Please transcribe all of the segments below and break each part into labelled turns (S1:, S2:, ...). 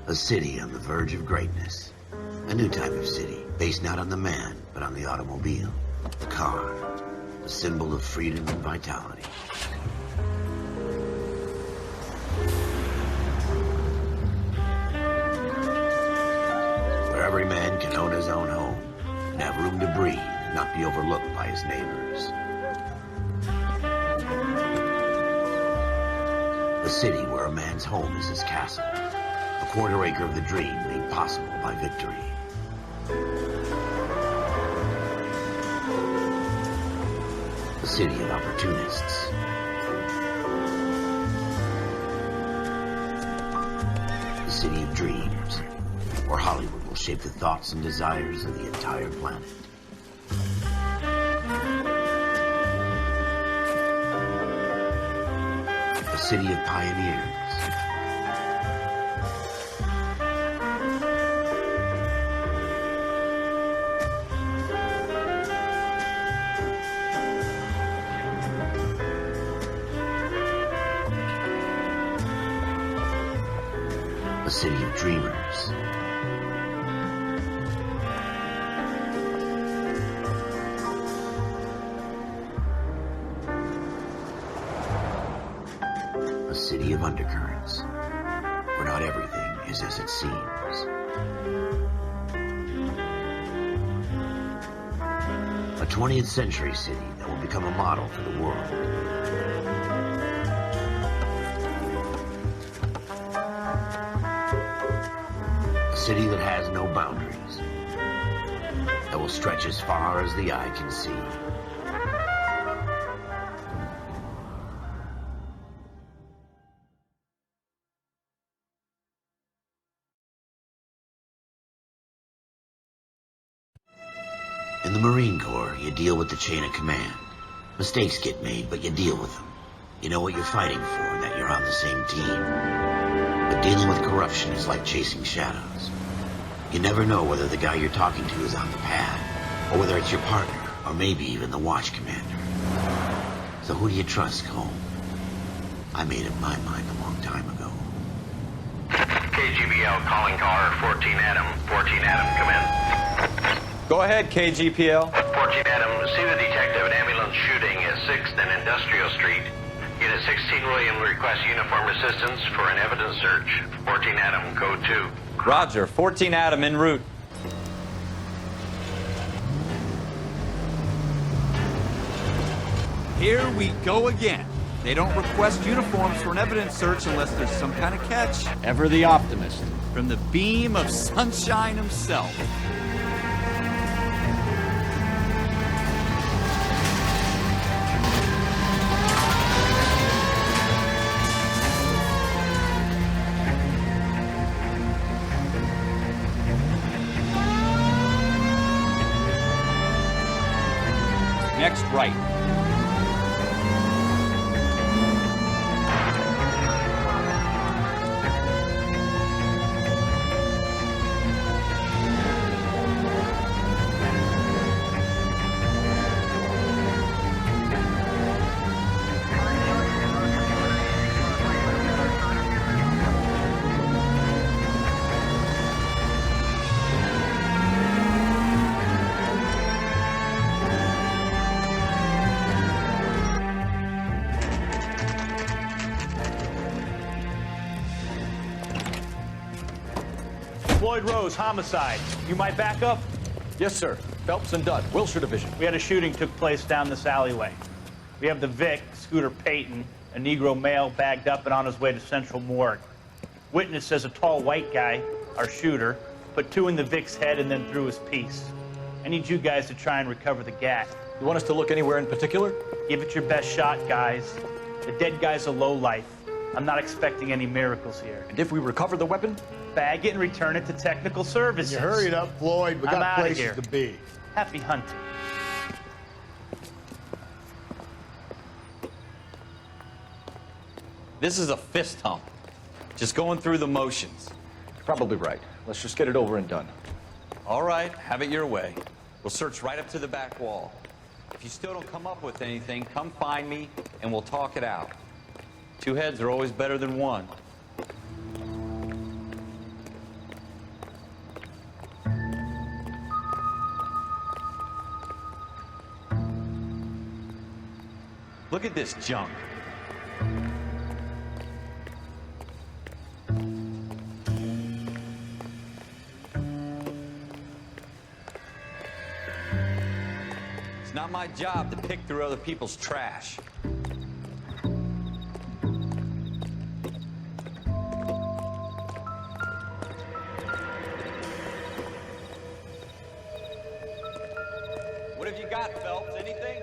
S1: A city on the verge of greatness. A new type of city, based not on the man, but on the automobile. The car. The symbol of freedom and vitality. Where every man can own his own home, and have room to breathe, and not be overlooked by his neighbors. A city where a man's home is his castle. A quarter acre of the dream made possible by victory. A city of opportunists. A city of dreams, where Hollywood will shape the thoughts and desires of the entire planet. A city of pioneers. A city of dreamers. A city of undercurrents, where not everything is as it seems. A 20th century city that will become a model for the world. A city that has no boundaries, that will stretch as far as the eye can see. In the Marine Corps, you deal with the chain of command. Mistakes get made, but you deal with them. You know what you're fighting for, and that you're on the same team. But dealing with corruption is like chasing shadows. You never know whether the guy you're talking to is on the pad, or whether it's your partner, or maybe even the watch commander. So who do you trust, Cole? I made up my mind a long time ago.
S2: KGBL calling car 14 Adam. 14 Adam, come in.
S3: Go ahead, KGPL.
S2: 14 Adam, see the detective, an ambulance shooting at 6th and Industrial Street. Unit 16 William requests uniform assistance for an evidence search. 14 Adam, code 2.
S3: Roger, 14 Adam en route.
S4: Here we go again. They don't request uniforms for an evidence search unless there's some kind of catch.
S5: Ever the optimist.
S4: From the beam of sunshine himself.
S3: Next right.
S6: Floyd Rose, homicide. You might back up?
S5: Yes, sir. Phelps and Dunn, Wilshire Division.
S6: We had a shooting took place down this alleyway. We have the Vic, Scooter Payton, a Negro male bagged up and on his way to Central Morgue. Witness says a tall white guy, our shooter, put 2 in the Vic's head and then threw his piece. I need you guys to try and recover the gat.
S5: You want us to look anywhere in particular?
S6: Give it your best shot, guys. The dead guy's a lowlife. I'm not expecting any miracles here.
S5: And if we recover the weapon?
S6: Bag it and return it to technical services.
S7: You hurry it up, Floyd. We
S6: I'm
S7: got
S6: outta
S7: places
S6: here.
S7: to be.
S6: Happy hunting.
S3: This is a fist hump. Just going through the motions.
S5: Probably right. Let's just get it over and done.
S3: All right, have it your way. We'll search right up to the back wall. If you still don't come up with anything, come find me and we'll talk it out. 2 heads are always better than 1. Look at this junk. It's not my job to pick through other people's trash. What have you got, Phelps? Anything?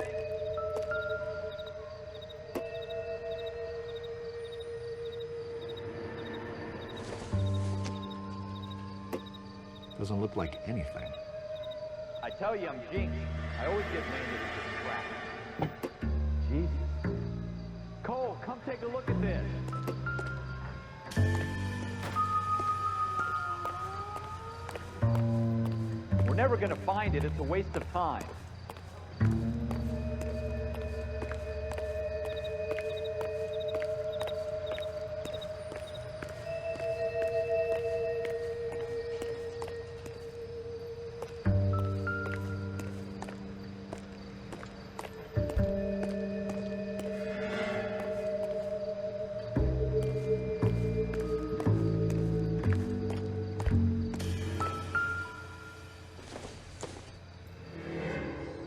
S5: Doesn't look like anything.
S3: I tell you, I'm jinxed. I always get landed at this crap. Jesus. Cole, come take a look at this. We're never gonna find it. It's a waste of time.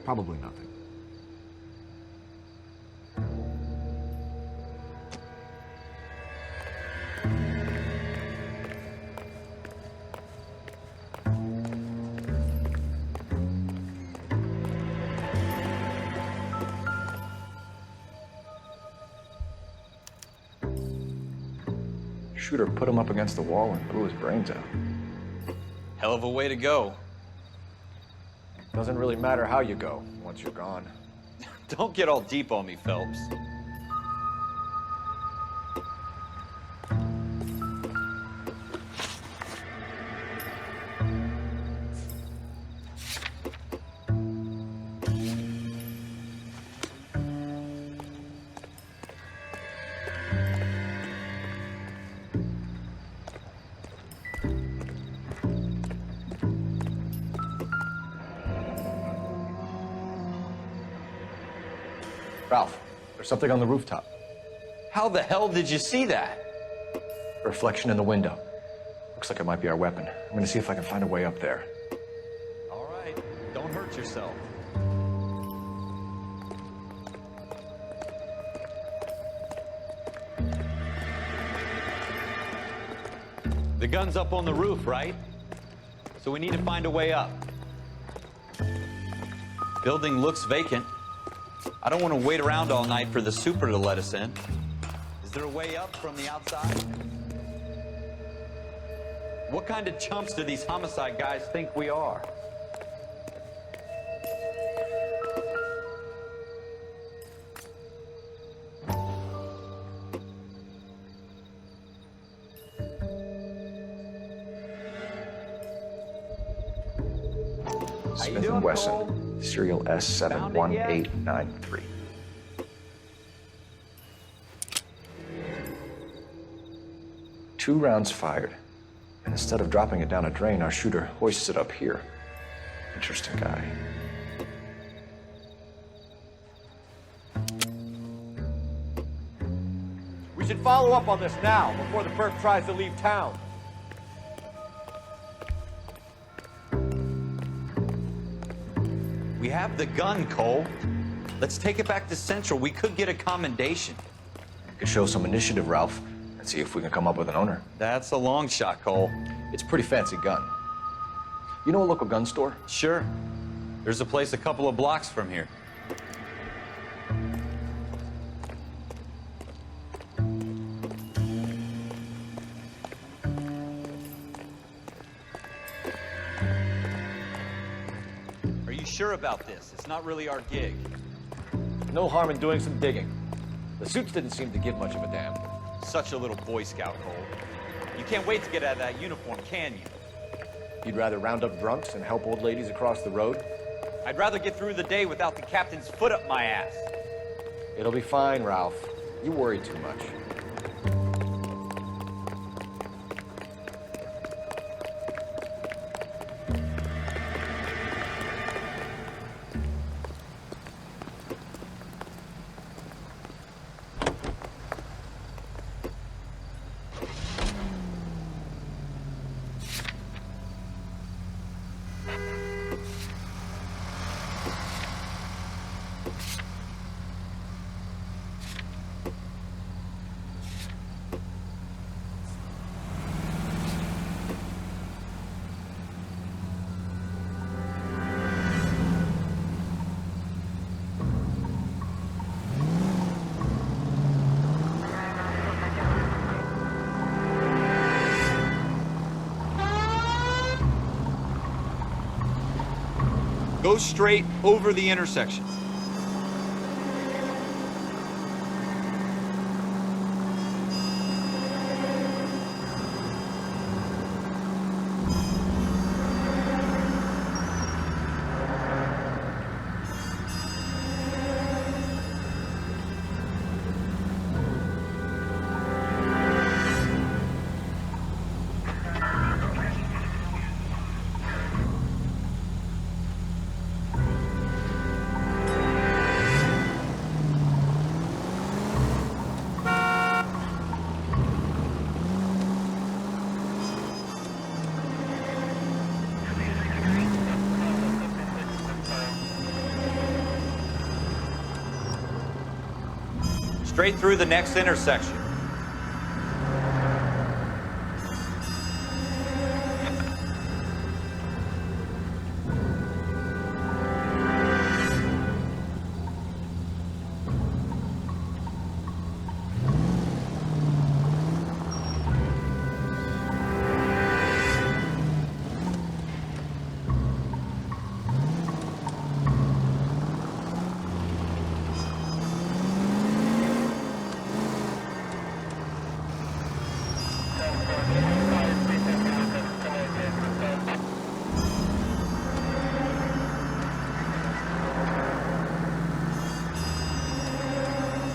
S5: Probably nothing. Shooter put him up against the wall and blew his brains out.
S3: Hell of a way to go.
S5: Doesn't really matter how you go once you're gone.
S3: Don't get all deep on me, Phelps.
S5: Ralph, there's something on the rooftop.
S3: How the hell did you see that?
S5: A reflection in the window. Looks like it might be our weapon. I'm gonna see if I can find a way up there.
S3: All right, don't hurt yourself. The gun's up on the roof, right? So we need to find a way up. Building looks vacant. I don't want to wait around all night for the super to let us in. Is there a way up from the outside? What kind of chumps do these homicide guys think we are?
S5: Smith & Wesson, serial S71893. Two rounds fired, and instead of dropping it down a drain, our shooter hoists it up here. Interesting guy.
S7: We should follow up on this now, before the perp tries to leave town.
S3: We have the gun, Cole. Let's take it back to Central. We could get a commendation.
S5: We could show some initiative, Ralph, and see if we can come up with an owner.
S3: That's a long shot, Cole.
S5: It's a pretty fancy gun. You know a local gun store?
S3: Sure. There's a place a couple of blocks from here. Are you sure about this? It's not really our gig.
S5: No harm in doing some digging. The suits didn't seem to give much of a damn.
S3: Such a little Boy Scout, Cole. You can't wait to get out of that uniform, can you?
S5: You'd rather round up drunks and help old ladies across the road?
S3: I'd rather get through the day without the captain's foot up my ass.
S5: It'll be fine, Ralph. You worry too much.
S4: Go straight over the intersection. Straight through the next intersection.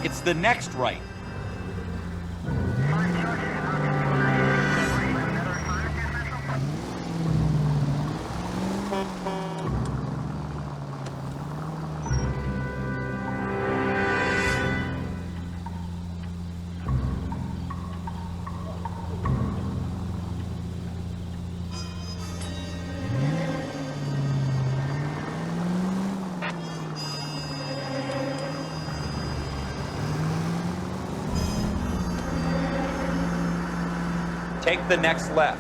S4: It's the next right. Take the next left.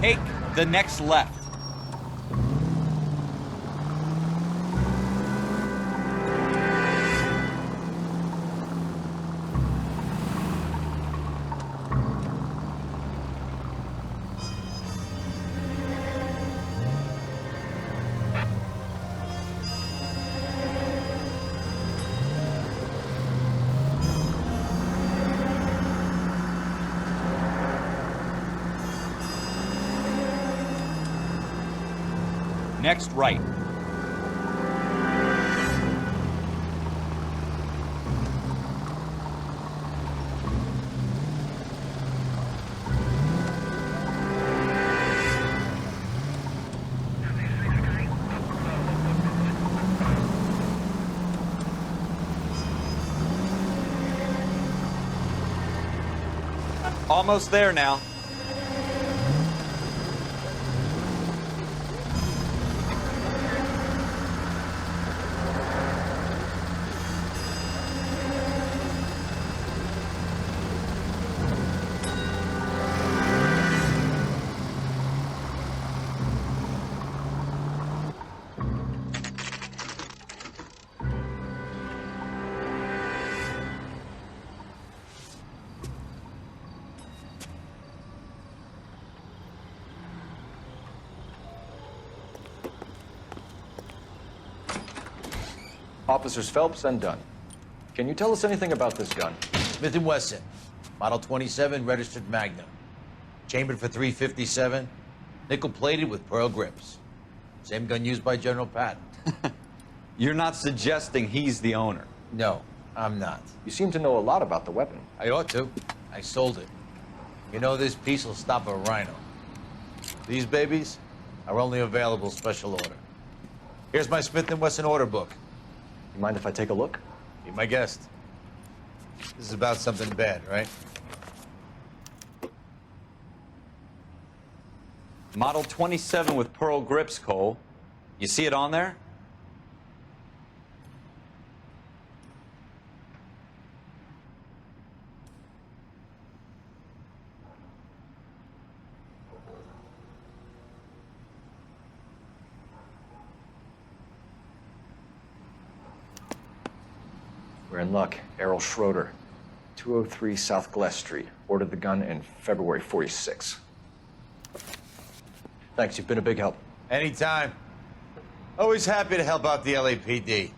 S4: Take the next left. Next right. Almost there now.
S5: Officers Phelps and Dunn. Can you tell us anything about this gun?
S1: Smith & Wesson, Model 27, registered Magnum. Chambered for .357, nickel-plated with pearl grips. Same gun used by General Patton.
S4: You're not suggesting he's the owner.
S1: No, I'm not.
S5: You seem to know a lot about the weapon.
S1: I ought to. I sold it. You know, this piece will stop a rhino. These babies are only available special order. Here's my Smith & Wesson order book.
S5: You mind if I take a look?
S1: Be my guest. This is about something bad, right?
S4: Model 27 with pearl grips, Cole. You see it on there?
S5: We're in luck. Errol Schroeder. 203 South Glass Street. Ordered the gun in February 46. Thanks, you've been a big help.
S8: Anytime. Always happy to help out the LAPD.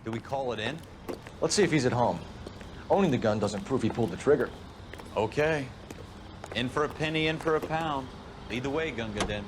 S4: Do we call it in?
S5: Let's see if he's at home. Owning the gun doesn't prove he pulled the trigger.
S4: Okay. In for a penny, in for a pound. Lead the way, Gunga Din.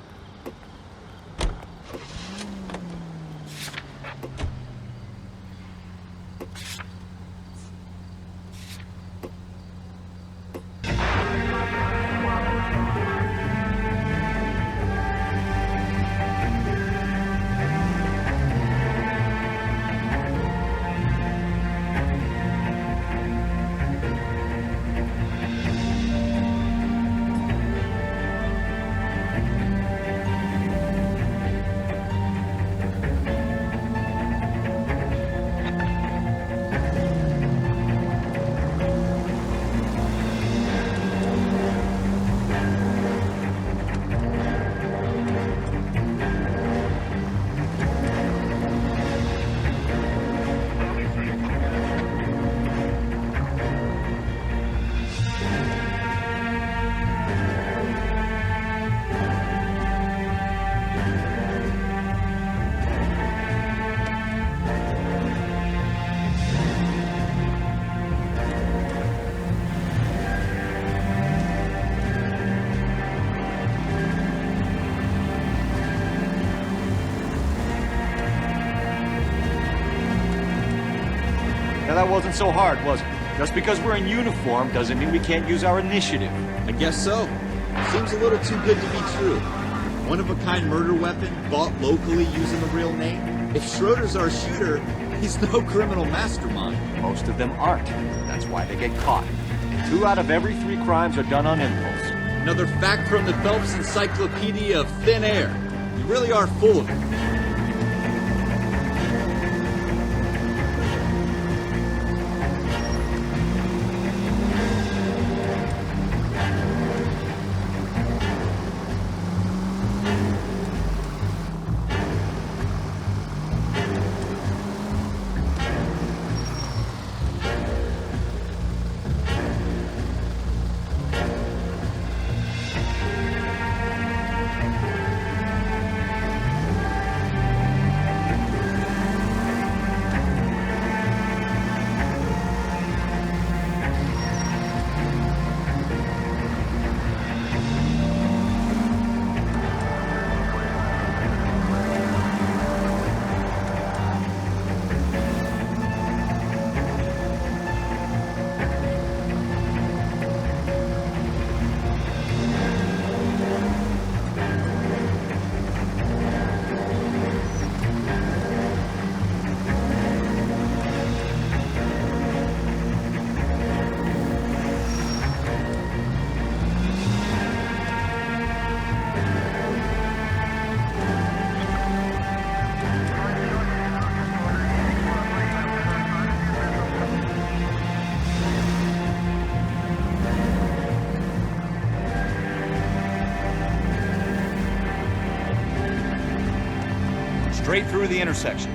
S7: Now that wasn't so hard, was it? Just because we're in uniform doesn't mean we can't use our initiative.
S4: I guess so. Seems a little too good to be true. One-of-a-kind murder weapon bought locally using a real name. If Schroeder's our shooter, he's no criminal mastermind.
S7: Most of them aren't. That's why they get caught. And 2 out of every 3 crimes are done on impulse.
S4: Another fact from the Phelps Encyclopedia of Thin Air. You really are full of it.
S7: Straight through the intersection.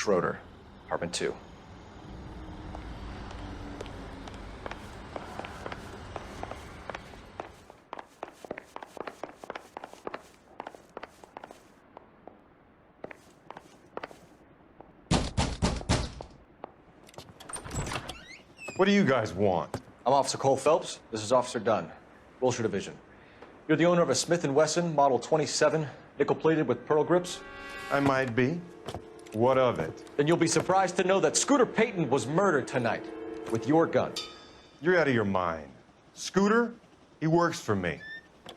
S5: Schroeder, apartment 2.
S8: What do you guys want?
S5: I'm Officer Cole Phelps. This is Officer Dunn, Wilshire Division. You're the owner of a Smith & Wesson Model 27, nickel-plated with pearl grips?
S8: I might be. What of it?
S5: Then you'll be surprised to know that Scooter Payton was murdered tonight with your gun.
S8: You're out of your mind. Scooter? He works for me.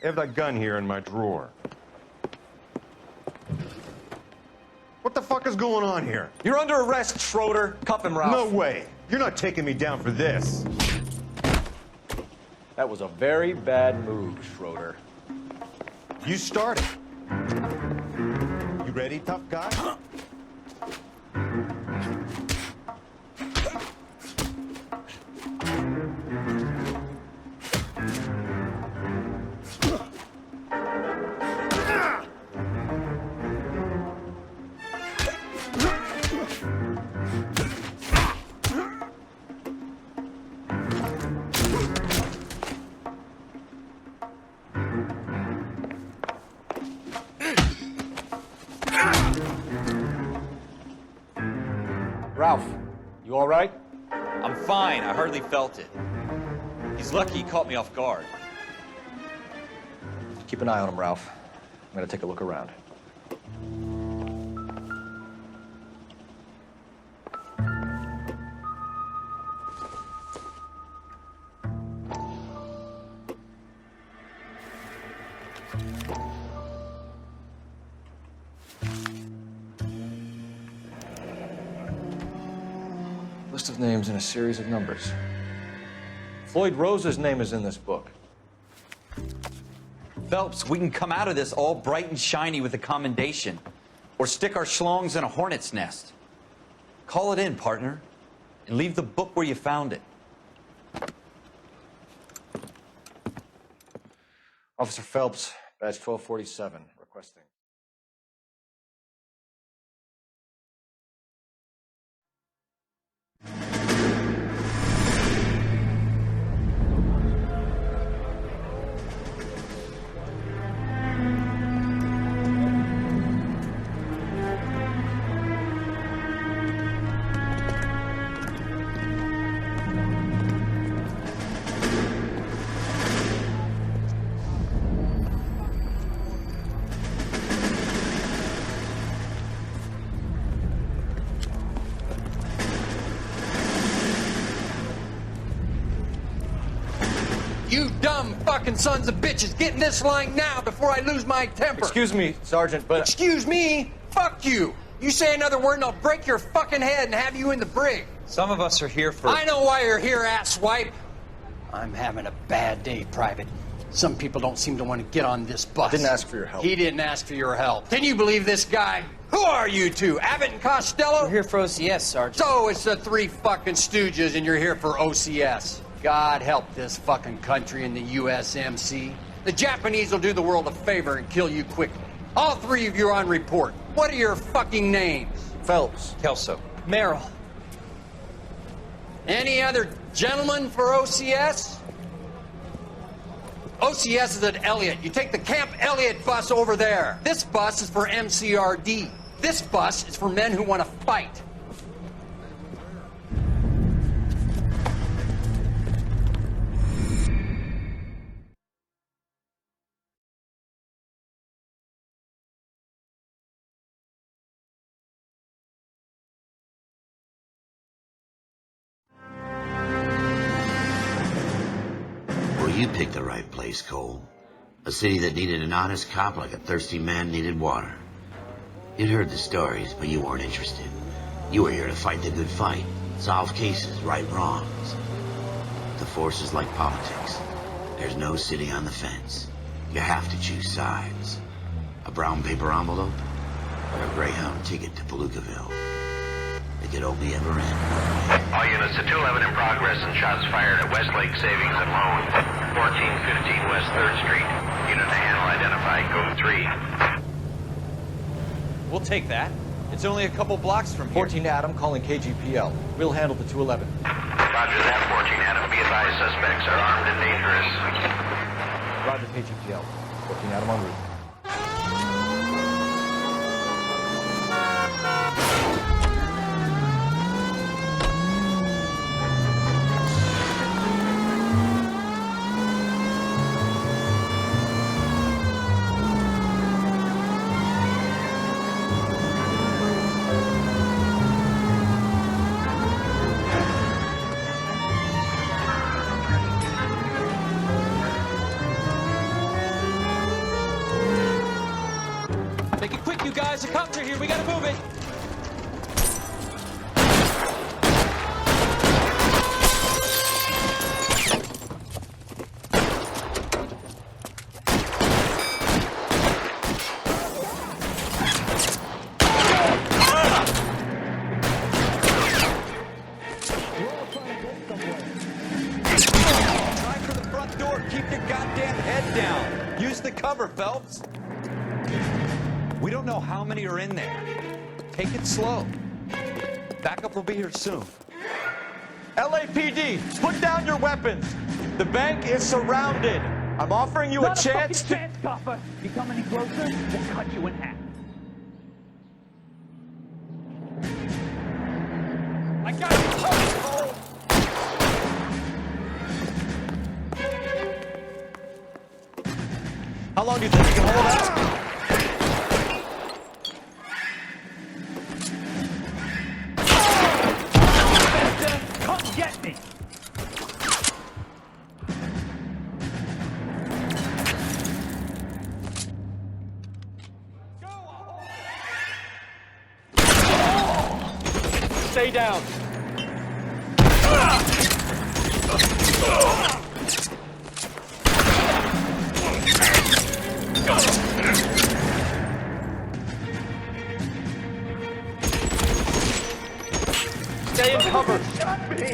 S8: I have that gun here in my drawer. What the fuck is going on here?
S5: You're under arrest, Schroeder. Cuff him, Ralph.
S8: No way. You're not taking me down for this.
S5: That was a very bad move, Schroeder.
S8: You started. You ready, tough guy?
S5: Ralph, you all right?
S9: I'm fine. I hardly felt it. He's lucky he caught me off guard.
S5: Keep an eye on him, Ralph. I'm gonna take a look around. List of names and a series of numbers. Floyd Rose's name is in this book.
S9: Phelps, we can come out of this all bright and shiny with a commendation. Or stick our schlongs in a hornet's nest. Call it in, partner. And leave the book where you found it.
S5: Officer Phelps, badge 1247, requesting.
S10: You dumb fucking sons of bitches, get in this line now before I lose my temper.
S5: Excuse me, Sergeant, but...
S10: Excuse me? Fuck you. You say another word and I'll break your fucking head and have you in the brig.
S9: Some of us are here for...
S10: I know why you're here, asswipe. I'm having a bad day, Private. Some people don't seem to want to get on this bus.
S5: Didn't ask for your help.
S10: He didn't ask for your help. Can you believe this guy? Who are you two? Abbott and Costello?
S11: We're here for OCS, Sergeant.
S10: So it's the three fucking stooges and you're here for OCS. God help this fucking country and the USMC. The Japanese will do the world a favor and kill you quickly. All three of you are on report. What are your fucking names?
S5: Phelps.
S9: Kelso.
S11: Merrill.
S10: Any other gentlemen for OCS? OCS is at Elliott. You take the Camp Elliott bus over there. This bus is for MCRD. This bus is for men who want to fight.
S1: You picked the right place, Cole. A city that needed an honest cop like a thirsty man needed water. You'd heard the stories, but you weren't interested. You were here to fight the good fight, solve cases, right wrongs. The force is like politics. There's no city on the fence. You have to choose sides. A brown paper envelope, or a Greyhound ticket to Palookaville. It could only ever end.
S2: All units to 211 in progress and shots fired at Westlake Savings and Loan, 1415 West 3rd Street. Unit to handle identified, code 3.
S9: We'll take that. It's only a couple blocks from here.
S5: 14 Adam calling KGPL. We'll handle the 211.
S2: Roger that, 14 Adam. Be advised, suspects are armed and dangerous.
S5: Roger KGPL. 14 Adam en route.
S9: Make it quick, you guys. The cops are here. We gotta move it. Try for the front door. Keep your goddamn head down. Use the cover, Phelps. We don't know how many are in there. Take it slow. Backup will be here soon.
S7: LAPD, put down your weapons. The bank is surrounded. I'm offering you a chance to...
S6: chance, copper. You come any closer, we'll cut you in half.
S7: I got you. How long do you think you can hold out?
S6: Come get me!
S7: Stay down. Stay in cover.
S6: Shot me!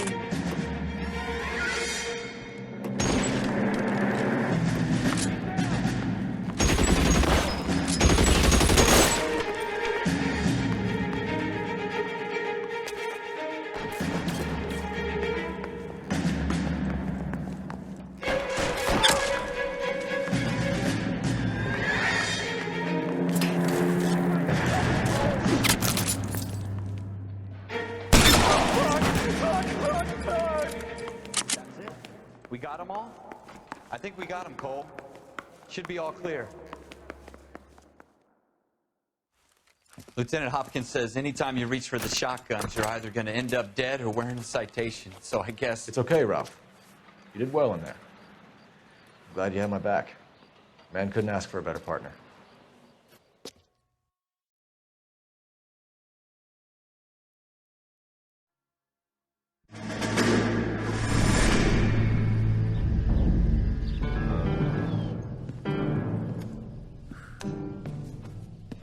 S9: We got them all? I think we got them, Cole. Should be all clear. Lieutenant Hopkins says anytime you reach for the shotguns, you're either going to end up dead or wearing a citation. So I guess...
S5: It's okay, Ralph. You did well in there. I'm glad you had my back. Man couldn't ask for a better partner.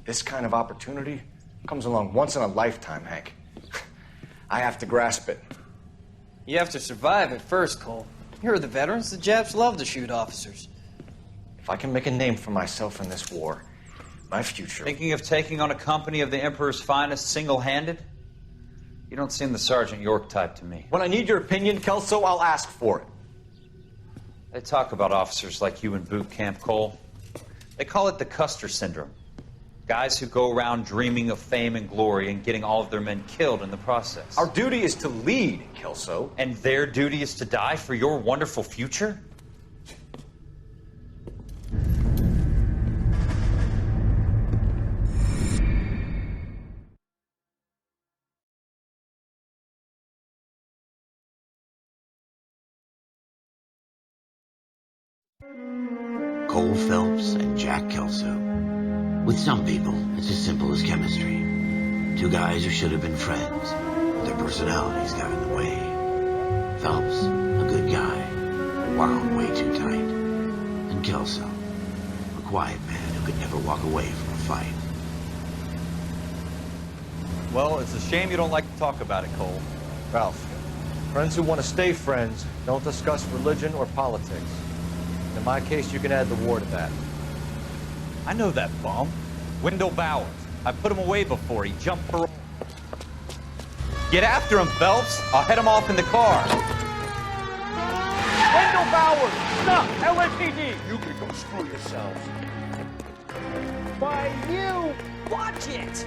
S5: This kind of opportunity comes along once in a lifetime, Hank. I have to grasp it.
S11: You have to survive it first, Cole. Here are the veterans. The Japs love to shoot officers.
S5: If I can make a name for myself in this war, my future...
S9: Thinking of taking on a company of the Emperor's finest single-handed? You don't seem the Sergeant York type to me.
S5: When I need your opinion, Kelso, I'll ask for it.
S9: They talk about officers like you in boot camp, Cole. They call it the Custer syndrome. Guys who go around dreaming of fame and glory and getting all of their men killed in the process.
S5: Our duty is to lead, Kelso.
S9: And their duty is to die for your wonderful future?
S1: Cole Phelps and Jack Kelso. With some people, it's as simple as chemistry. Two guys who should have been friends, but their personalities got in the way. Phelps, a good guy, wound way too tight. And Kelso, a quiet man who could never walk away from a fight.
S9: Well, it's a shame you don't like to talk about it, Cole.
S5: Ralph, friends who want to stay friends don't discuss religion or politics. In my case, you can add the war to that.
S9: I know that bum. Wendell Bowers. I put him away before. He jumped parole. Get after him, Phelps. I'll head him off in the car.
S3: Wendell Bowers! Stop! LAPD!
S12: You can go screw yourselves.
S3: By you!
S11: Watch it!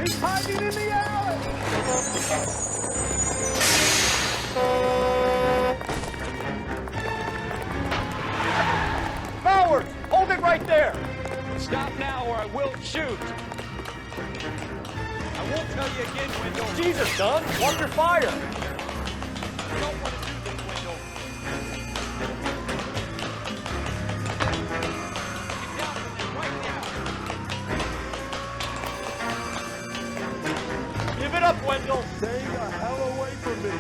S3: He's hiding in the alley! Bowers! Hold it right there!
S12: Stop now or I will shoot.
S3: I won't tell you again, Wendell. Jesus, son! Watch your fire!
S12: You don't want to do this, Wendell. Get down from there right now.
S3: Give it up, Wendell! Stay the hell away from me!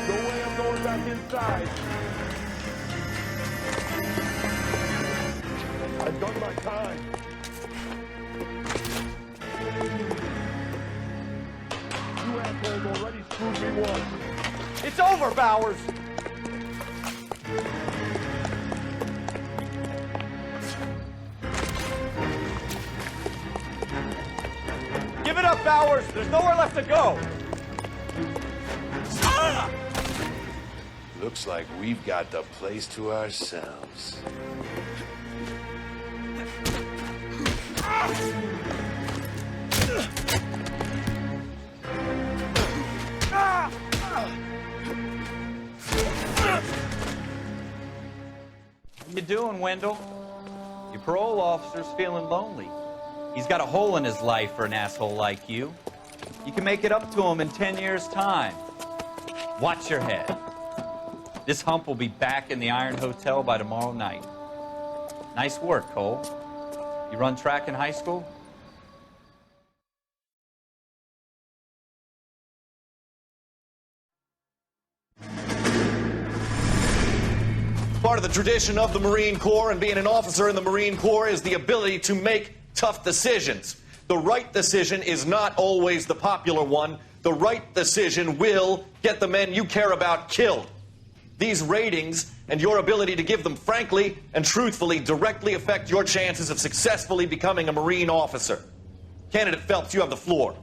S3: No way I'm going back inside. I've done my time. You assholes already screwed me once. It's over, Bowers! Give it up, Bowers! There's nowhere left to go!
S12: Looks like we've got the place to ourselves.
S9: How you doing, Wendell? Your parole officer's feeling lonely. He's got a hole in his life for an asshole like you. You can make it up to him in 10 years' time. Watch your head. This hump will be back in the Iron Hotel by tomorrow night. Nice work, Cole. You run track in high school?
S13: Part of the tradition of the Marine Corps and being an officer in the Marine Corps is the ability to make tough decisions. The right decision is not always the popular one. The right decision will get the men you care about killed. These ratings and your ability to give them frankly and truthfully directly affect your chances of successfully becoming a Marine officer. Candidate Phelps, you have the floor.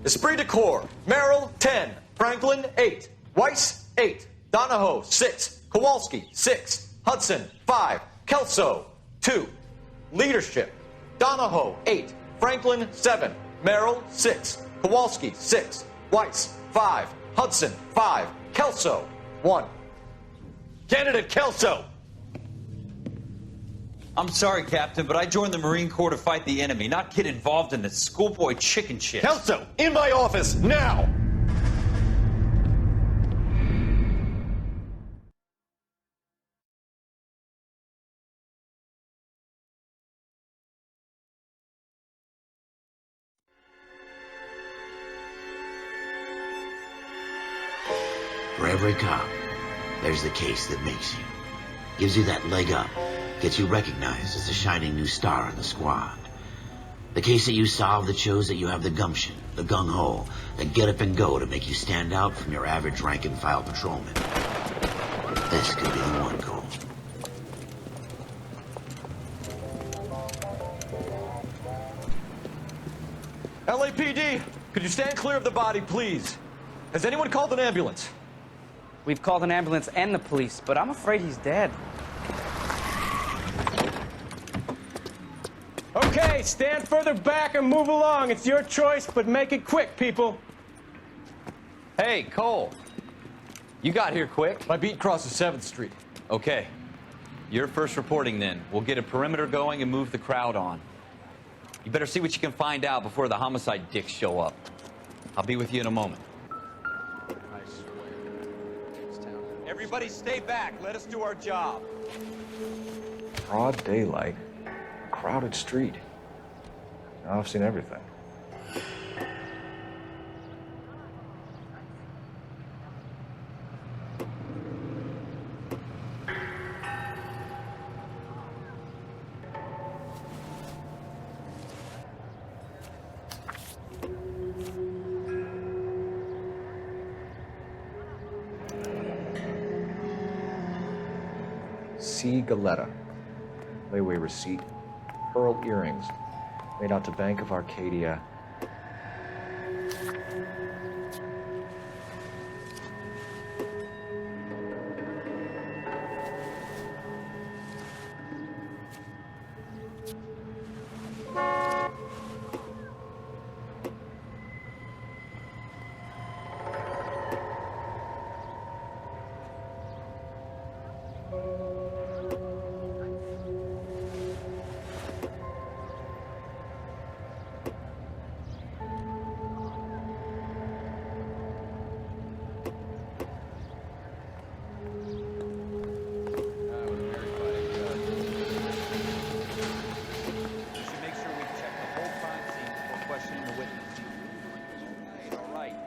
S13: Esprit de Corps, Merrill, 10. Franklin, 8. Weiss, 8. Donahoe, 6. Kowalski, 6. Hudson, 5. Kelso, 2. Leadership, Donahoe, 8. Franklin, 7. Merrill, 6. Kowalski, 6. Weiss, 5. Hudson, 5. Kelso, 1. Candidate Kelso!
S9: I'm sorry, Captain, but I joined the Marine Corps to fight the enemy, not get involved in this schoolboy chicken shit.
S13: Kelso, in my office, now!
S1: For every cop, there's the case that makes you. Gives you that leg up. Gets you recognized as a shining new star in the squad. The case that you solve that shows that you have the gumption, the gung-ho, the get up and go to make you stand out from your average rank-and-file patrolman. This could be the one, Cole.
S13: LAPD, could you stand clear of the body, please? Has anyone called an ambulance?
S11: We've called an ambulance and the police, but I'm afraid he's dead.
S3: Okay, stand further back and move along. It's your choice, but make it quick, people.
S9: Hey, Cole. You got here quick.
S7: My beat crosses 7th Street.
S9: Okay. You're first reporting then. We'll get a perimeter going and move the crowd on. You better see what you can find out before the homicide dicks show up. I'll be with you in a moment.
S7: I swear. This town.
S9: Everybody stay back. Let us do our job.
S5: Broad daylight, crowded street. Now I've seen everything. C. Galetta. Layaway receipt. Pearl earrings. Made out to Bank of Arcadia.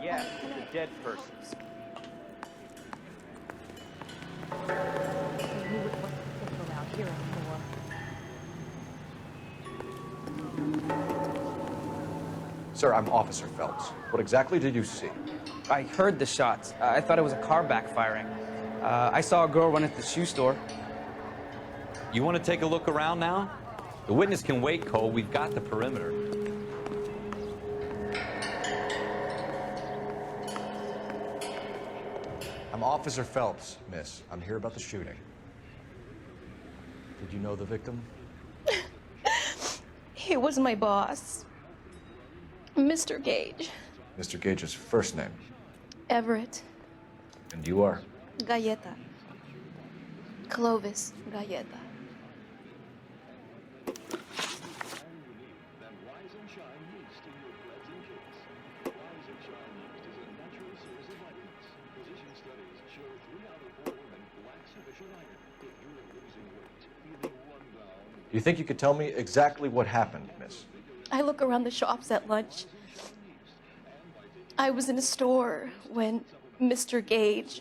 S3: Yeah, the dead person.
S14: Who would want to think around here anymore?
S5: Sir, I'm Officer Phelps. What exactly did you see?
S15: I heard the shots. I thought it was a car backfiring. I saw a girl run at the shoe store.
S9: You want to take a look around now? The witness can wait, Cole. We've got the perimeter.
S5: I'm Officer Phelps, miss. I'm here about the shooting. Did you know the victim?
S14: He was my boss, Mr. Gage.
S5: Mr. Gage's first name.
S14: Everett.
S5: And you are?
S14: Galleta. Clovis Galleta.
S5: Do you think you could tell me exactly what happened, miss?
S14: I look around the shops at lunch. I was in a store when Mr. Gage,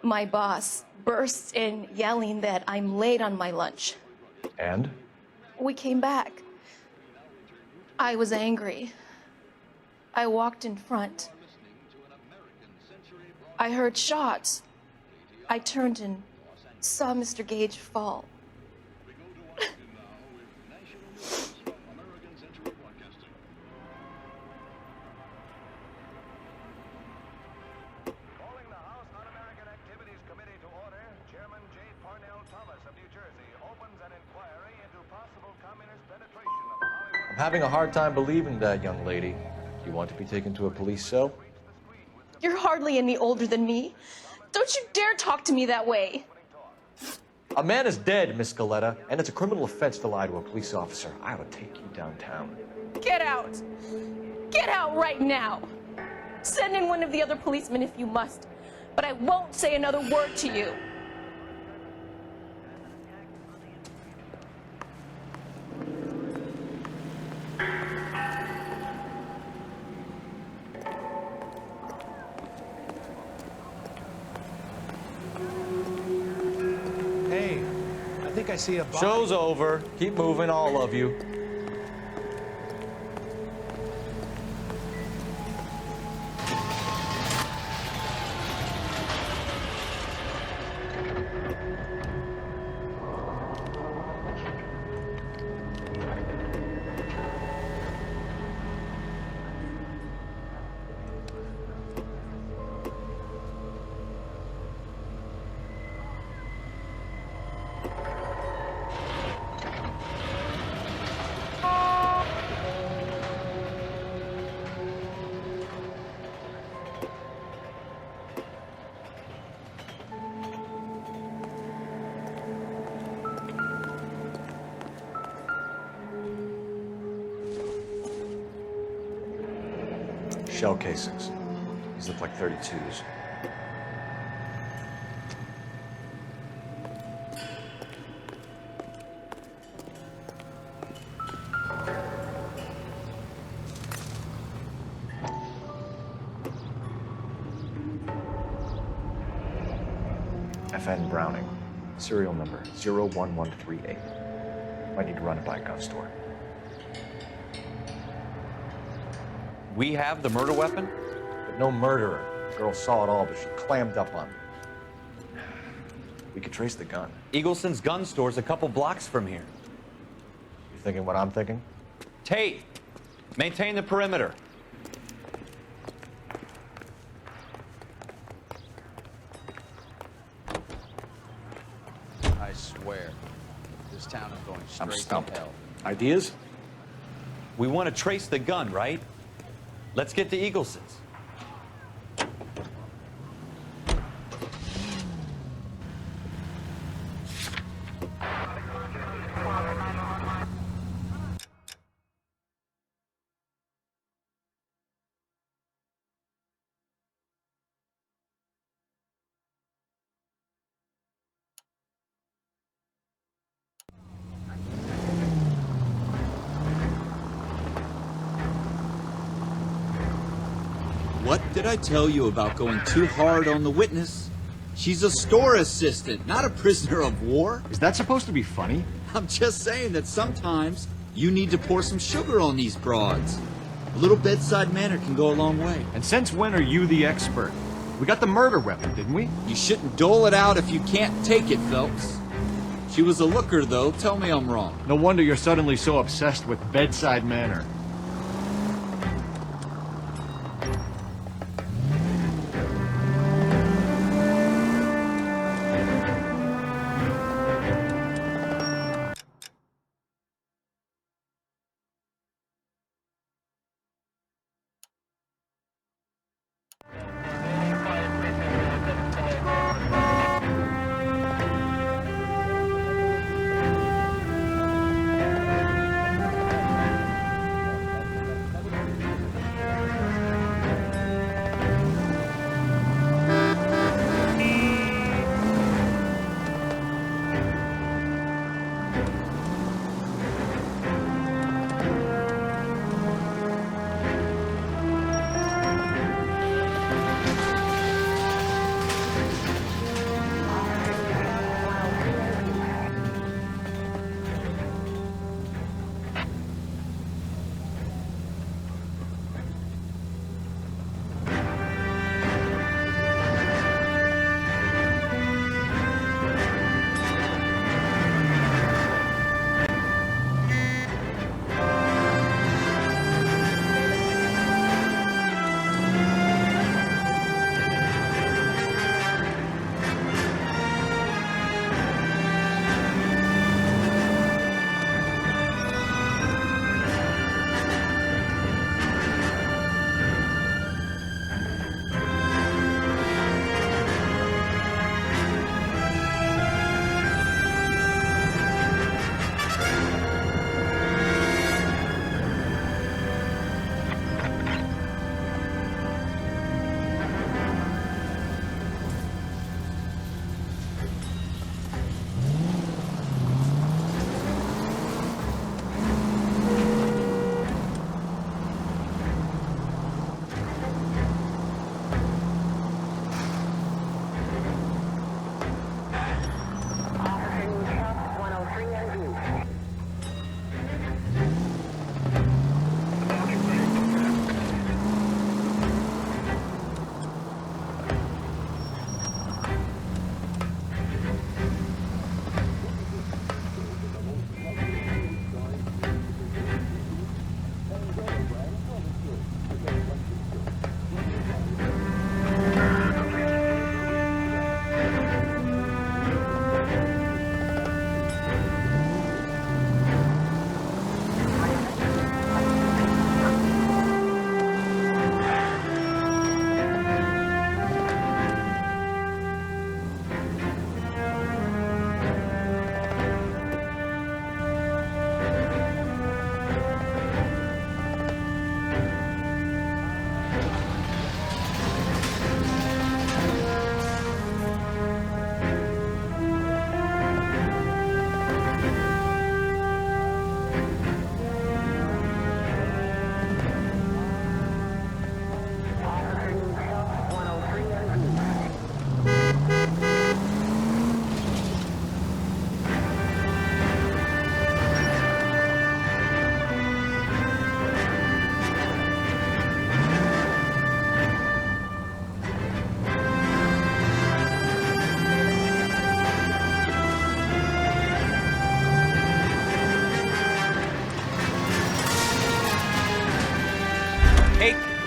S14: my boss, bursts in yelling that I'm late on my lunch.
S5: And?
S14: We came back. I was angry. I walked in front. I heard shots. I turned and saw Mr. Gage fall.
S5: I'm having a hard time believing that, young lady. Do you want to be taken to a police cell?
S14: You're hardly any older than me. Don't you dare talk to me that way.
S5: A man is dead, Miss Galletta, and it's a criminal offense to lie to a police officer. I would take you downtown.
S14: Get out. Get out right now. Send in one of the other policemen if you must, but I won't say another word to you.
S16: Hey, I think I see a body.
S5: Show's over. Keep moving, all of you. Shell casings. These look like 32s. FN Browning. Serial number 01138. Might need to run it by a gun store.
S9: We have the murder weapon?
S5: But no murderer. The girl saw it all, but she clammed up on me. We could trace the gun.
S7: Eagleson's gun store's a couple blocks from here.
S5: You thinking what I'm thinking?
S7: Tate, maintain the perimeter.
S3: I swear, this town is going
S5: I'm
S3: straight
S5: stumped.
S3: to hell.
S5: Ideas?
S7: We want to trace the gun, right? Let's get to Eagleson's.
S4: What did I tell you about going too hard on the witness? She's a store assistant, not a prisoner of war.
S7: Is that supposed to be funny?
S4: I'm just saying that sometimes you need to pour some sugar on these broads. A little bedside manner can go a long way.
S7: And since when are you the expert? We got the murder weapon, didn't we?
S4: You shouldn't dole it out if you can't take it, Phelps. She was a looker, though. Tell me I'm wrong.
S7: No wonder you're suddenly so obsessed with bedside manner.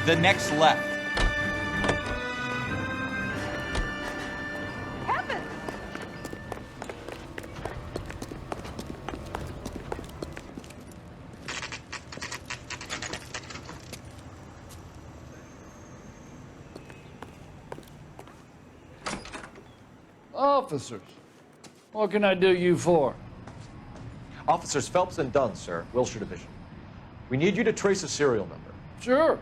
S9: The next left.
S17: Heavens!
S18: Officers, what can I do you for?
S7: Officers Phelps and Dunn, sir, Wilshire Division. We need you to trace a serial number.
S18: Sure.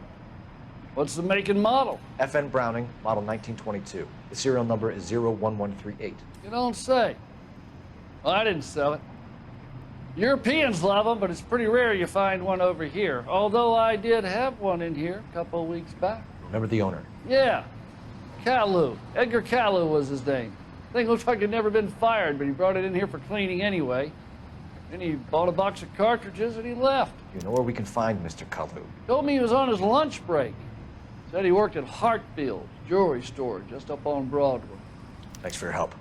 S18: What's the make and model?
S7: FN Browning, model 1922. The serial number is 01138.
S18: You don't say. Well, I didn't sell it. Europeans love them, but it's pretty rare you find one over here. Although I did have one in here a couple of weeks back.
S7: Remember the owner?
S18: Yeah. Kalu. Edgar Kalu was his name. Thing looked like he'd never been fired, but he brought it in here for cleaning anyway. Then he bought a box of cartridges and he left.
S7: You know where we can find Mr. Kalu?
S18: Told me he was on his lunch break. Said he worked at Hartfield's jewelry store just up on Broadway.
S7: Thanks for your help.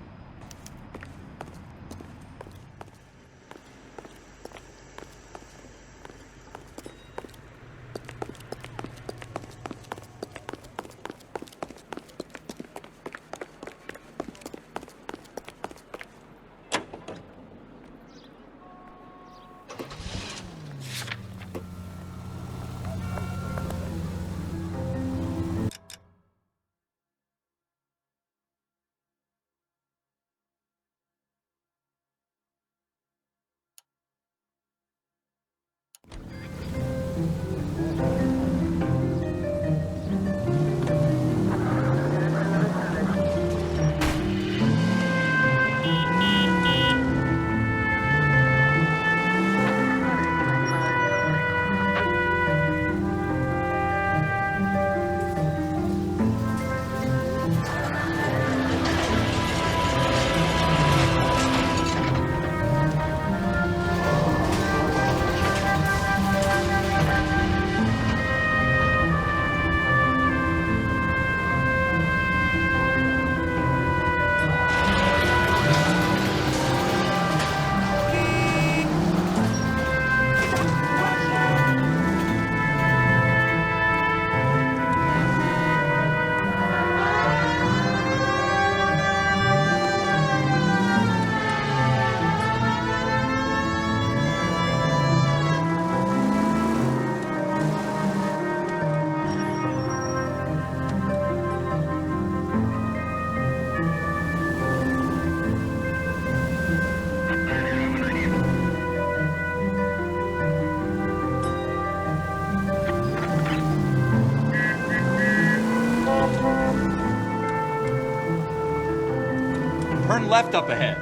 S9: Turn left up ahead.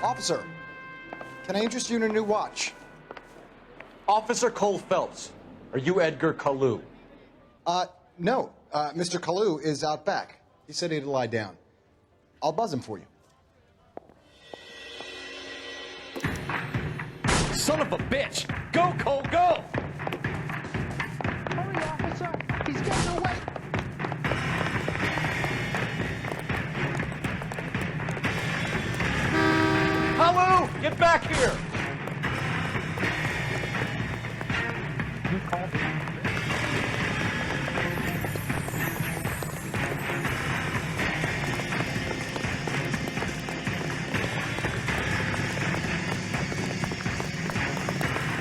S19: Officer, can I interest you in a new watch?
S7: Officer Cole Phelps, are you Edgar Kalu?
S19: No. Mr. Kalu is out back. He said he'd lie down. I'll buzz him for you.
S12: Son of a bitch! Go, Cole, go!
S17: Hurry, officer! He's getting away!
S7: Kalu, get back here!
S17: You called him.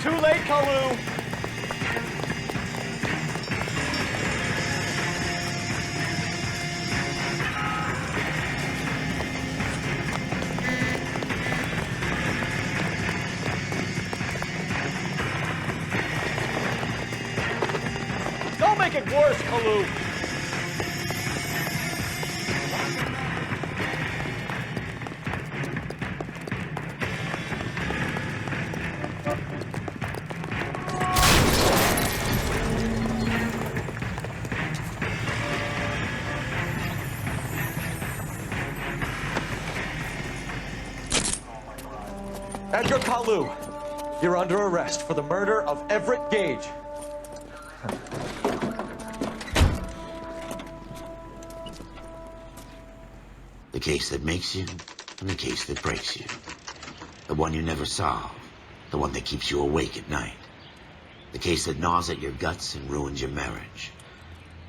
S7: Too late, Kalu! Don't make it worse, Kalu! Edgar Kalu, you're under arrest for the murder of Everett Gage.
S1: The case that makes you, and the case that breaks you. The one you never solve, the one that keeps you awake at night. The case that gnaws at your guts and ruins your marriage.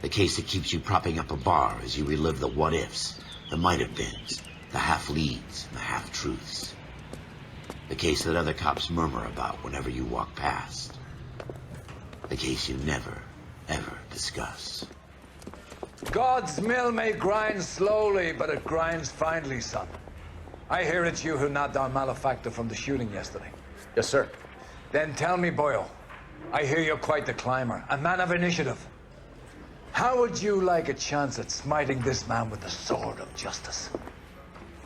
S1: The case that keeps you propping up a bar as you relive the what-ifs, the might-have-beens, the half-leads, and the half-truths. The case that other cops murmur about whenever you walk past. The case you never, ever discuss.
S12: God's mill may grind slowly, but it grinds finely, son. I hear it's you who knocked down Malefactor from the shooting yesterday.
S5: Yes, sir.
S12: Then tell me, Boyle, I hear you're quite the climber, a man of initiative. How would you like a chance at smiting this man with the sword of justice?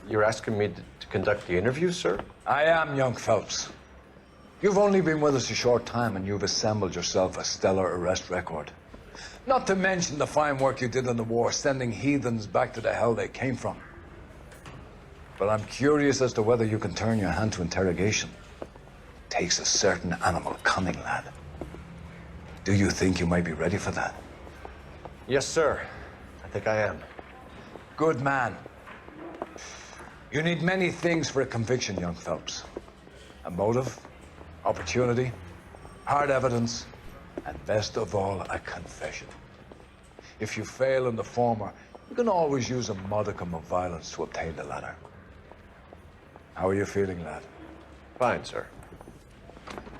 S5: You're asking me to conduct the interview, sir?
S12: I am, young Phelps. You've only been with us a short time, and you've assembled yourself a stellar arrest record. Not to mention the fine work you did in the war, sending heathens back to the hell they came from. But I'm curious as to whether you can turn your hand to interrogation. Takes a certain animal cunning, lad. Do you think you might be ready for that?
S5: Yes, sir. I think I am.
S12: Good man. You need many things for a conviction, young Phelps. A motive, opportunity, hard evidence, and best of all, a confession. If you fail in the former, you can always use a modicum of violence to obtain the latter. How are you feeling, lad?
S5: Fine, sir.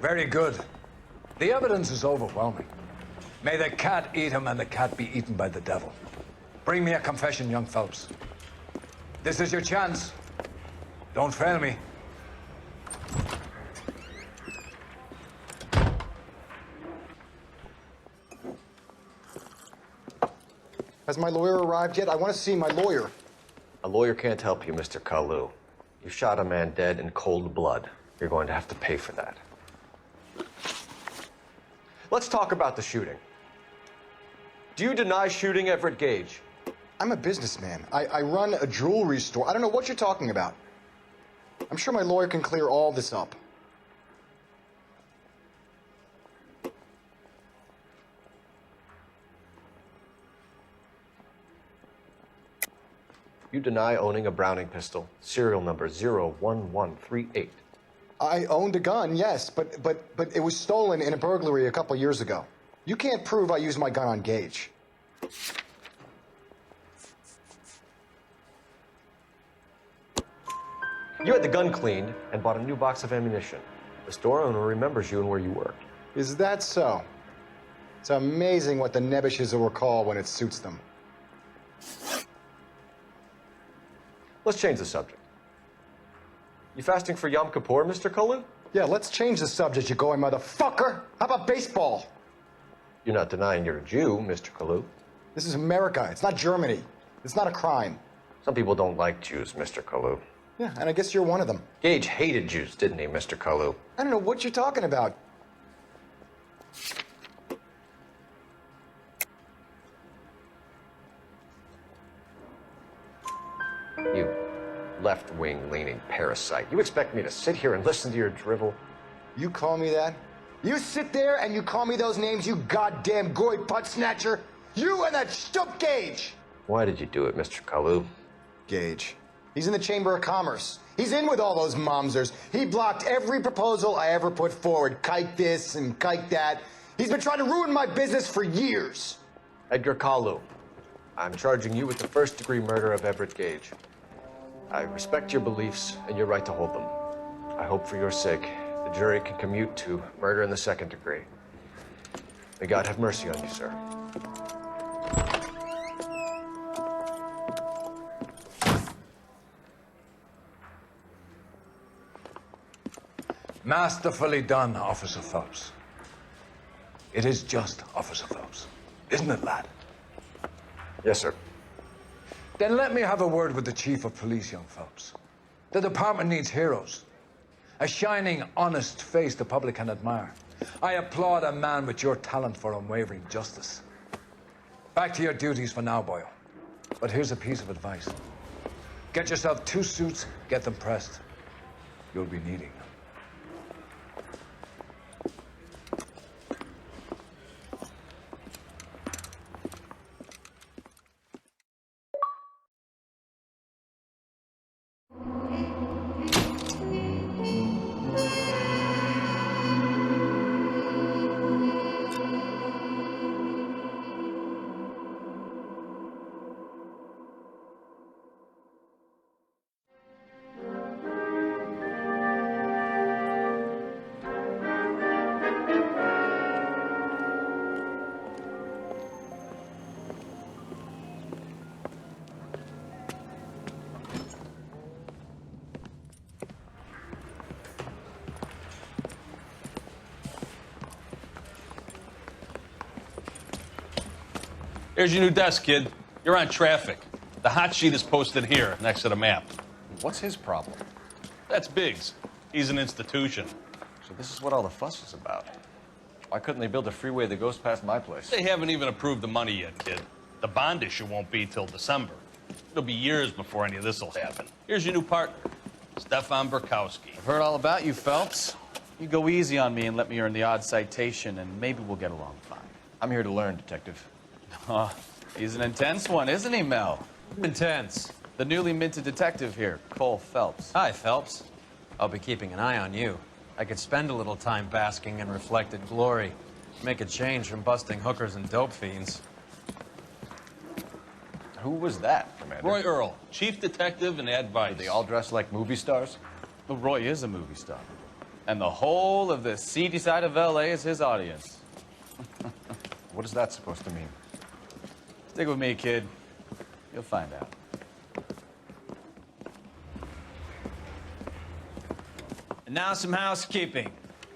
S12: Very good. The evidence is overwhelming. May the cat eat him and the cat be eaten by the devil. Bring me a confession, young Phelps. This is your chance. Don't fail me.
S19: Has my lawyer arrived yet? I want to see my lawyer.
S5: A lawyer can't help you, Mr. Kalu. You shot a man dead in cold blood. You're going to have to pay for that. Let's talk about the shooting. Do you deny shooting Everett Gage?
S19: I'm a businessman. I run a jewelry store. I don't know what you're talking about. I'm sure my lawyer can clear all this up.
S5: You deny owning a Browning pistol, serial number 01138.
S19: I owned a gun, yes, but it was stolen in a burglary a couple years ago. You can't prove I used my gun on Gage.
S5: You had the gun cleaned and bought a new box of ammunition. The store owner remembers you and where you worked.
S19: Is that so? It's amazing what the nebbishes will recall when it suits them.
S5: Let's change the subject. You fasting for Yom Kippur, Mr. Kalu?
S19: Yeah, let's change the subject, you going motherfucker. How about baseball?
S5: You're not denying you're a Jew, Mr. Kalu.
S19: This is America. It's not Germany. It's not a crime.
S5: Some people don't like Jews, Mr. Kalu.
S19: Yeah, and I guess you're one of them.
S5: Gage hated Jews, didn't he, Mr. Kalu?
S19: I don't know what you're talking about.
S5: You left-wing leaning parasite. You expect me to sit here and listen to your drivel?
S19: You call me that? You sit there and you call me those names, you goddamn goy putt snatcher? You and that stump Gage!
S5: Why did you do it, Mr. Kalu?
S19: Gage. He's in the Chamber of Commerce. He's in with all those momsers. He blocked every proposal I ever put forward. Kike this and kike that. He's been trying to ruin my business for years.
S5: Edgar Kalu, I'm charging you with the first-degree murder of Everett Gage. I respect your beliefs and your right to hold them. I hope for your sake the jury can commute to murder in the second degree. May God have mercy on you, sir.
S12: Masterfully done, Officer Phelps. It is just, Officer Phelps. Isn't it, lad?
S5: Yes, sir.
S12: Then let me have a word with the Chief of Police, young Phelps. The department needs heroes. A shining, honest face the public can admire. I applaud a man with your talent for unwavering justice. Back to your duties for now, Boyle. But here's a piece of advice. Get yourself 2 suits, get them pressed. You'll be needing them.
S20: Here's your new desk, kid. You're on traffic. The hot sheet is posted here, next to the map.
S5: What's his problem?
S20: That's Biggs. He's an institution.
S5: So this is what all the fuss is about. Why couldn't they build a freeway that goes past my place?
S20: They haven't even approved the money yet, kid. The bond issue won't be till December. It'll be years before any of this will happen. Here's your new partner, Stefan Burkowski.
S21: I've heard all about you, Phelps. You go easy on me and let me earn the odd citation, and maybe we'll get along fine.
S5: I'm here to learn, Detective.
S21: He's an intense one, isn't he, Mel?
S22: Intense.
S21: The newly minted detective here, Cole Phelps.
S22: Hi, Phelps. I'll be keeping an eye on you. I could spend a little time basking in reflected glory. Make a change from busting hookers and dope fiends.
S5: Who was that, Commander?
S20: Roy Earl, chief detective and advice.
S5: They all dress like movie stars?
S21: Well, Roy is a movie star. And the whole of the seedy side of L.A. is his audience.
S5: What is that supposed to mean?
S21: Stick with me, kid. You'll find out. And now some housekeeping.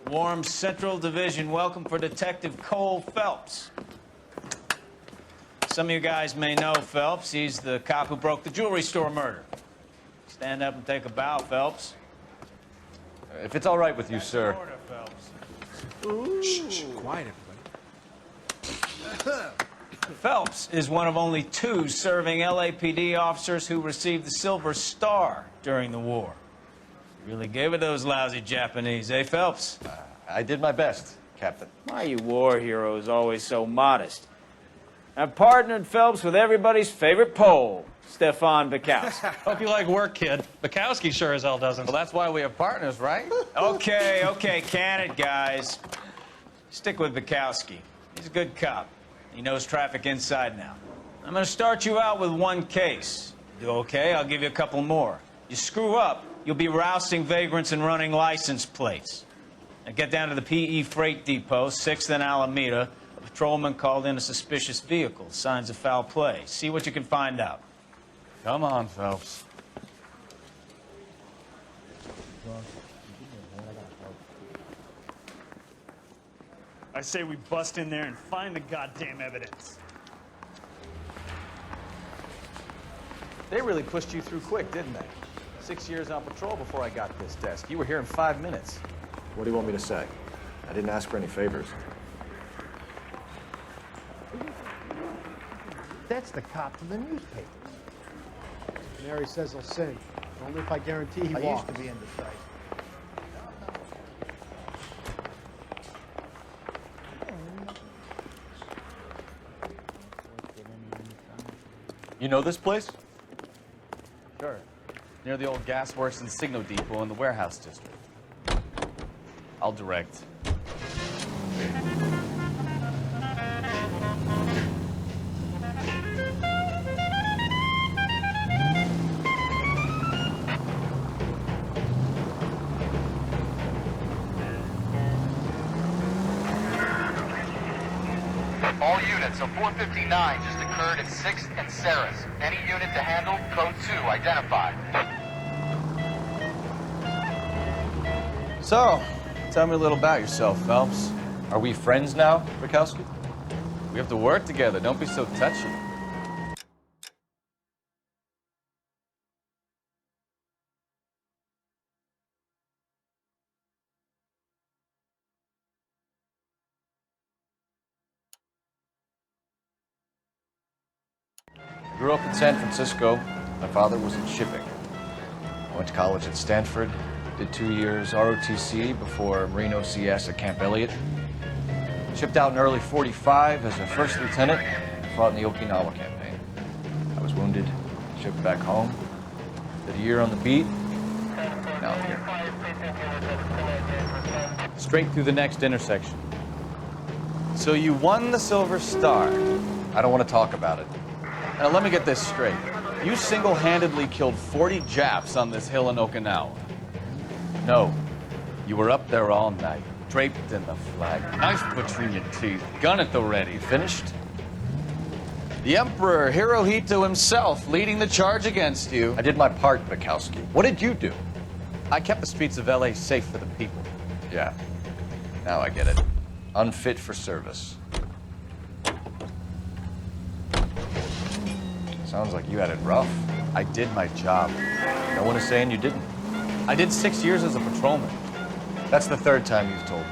S21: Warm Central Division welcome for Detective Cole Phelps. Some of you guys may know Phelps. He's the cop who broke the jewelry store murder. Stand up and take a bow, Phelps.
S5: If it's all right with you, sir.
S21: Order, Phelps.
S16: Shh, quiet, everybody.
S21: Phelps is one of only 2 serving LAPD officers who received the Silver Star during the war. Really gave it those lousy Japanese, eh, Phelps?
S5: I did my best, Captain.
S21: Why are you war heroes always so modest? I've partnered Phelps with everybody's favorite Pole, Stefan Burkowski.
S20: Hope you like work, kid. Bukowski sure as hell doesn't.
S21: Well, that's why we have partners, right? Okay, can it, guys. Stick with Bukowski. He's a good cop. He knows traffic inside now. I'm gonna start you out with 1 case. Do okay? I'll give you a couple more. You screw up, you'll be rousting vagrants and running license plates. Now get down to the PE Freight Depot, 6th and Alameda. A patrolman called in a suspicious vehicle. Signs of foul play. See what you can find out. Come on, Phelps.
S6: I say we bust in there and find the goddamn evidence.
S21: They really pushed you through quick, didn't they? 6 years on patrol before I got this desk. You were here in 5 minutes.
S5: What do you want me to say? I didn't ask for any favors.
S16: That's the cop from the newspapers. Mary says he'll sing. Only if I guarantee he walks. I used to be in the fight.
S5: You know this place?
S21: Sure. Near the old gas works and Signo Depot in the warehouse district. I'll direct.
S2: All units, a 459 just occurred at 6th and Sarah's. Any unit to handle, code 2 identified.
S21: So, tell me a little about yourself, Phelps.
S5: Are we friends now, Burkowski?
S21: We have to work together. Don't be so touchy.
S5: Grew up in San Francisco. My father was in shipping. I went to college at Stanford, did 2 years ROTC before Marine OCS at Camp Elliott. Shipped out in early '45 as a first lieutenant and fought in the Okinawa campaign. I was wounded, shipped back home, did a year on the beat. Now I'm here.
S21: Straight through the next intersection. So you won the Silver Star.
S5: I don't want to talk about it.
S21: Now let me get this straight. You single-handedly killed 40 Japs on this hill in Okinawa. No, you were up there all night, draped in the flag, knife between your teeth, gun at the ready.
S5: Finished?
S21: The Emperor Hirohito himself leading the charge against you.
S5: I did my part, Bukowski. What did you do?
S21: I kept the streets of LA safe for the people.
S5: Yeah, now I get it. Unfit for service. Sounds like you had it rough. I did my job. No one is saying you didn't. I did 6 years as a patrolman. That's the third time you've told me.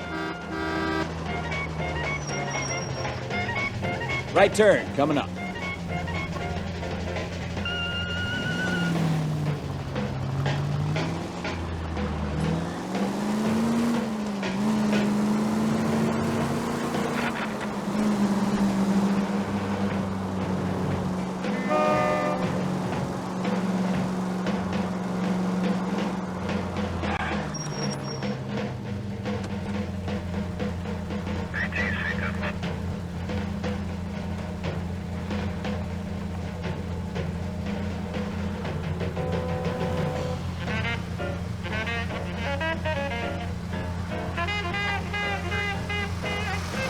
S8: Right turn, coming up.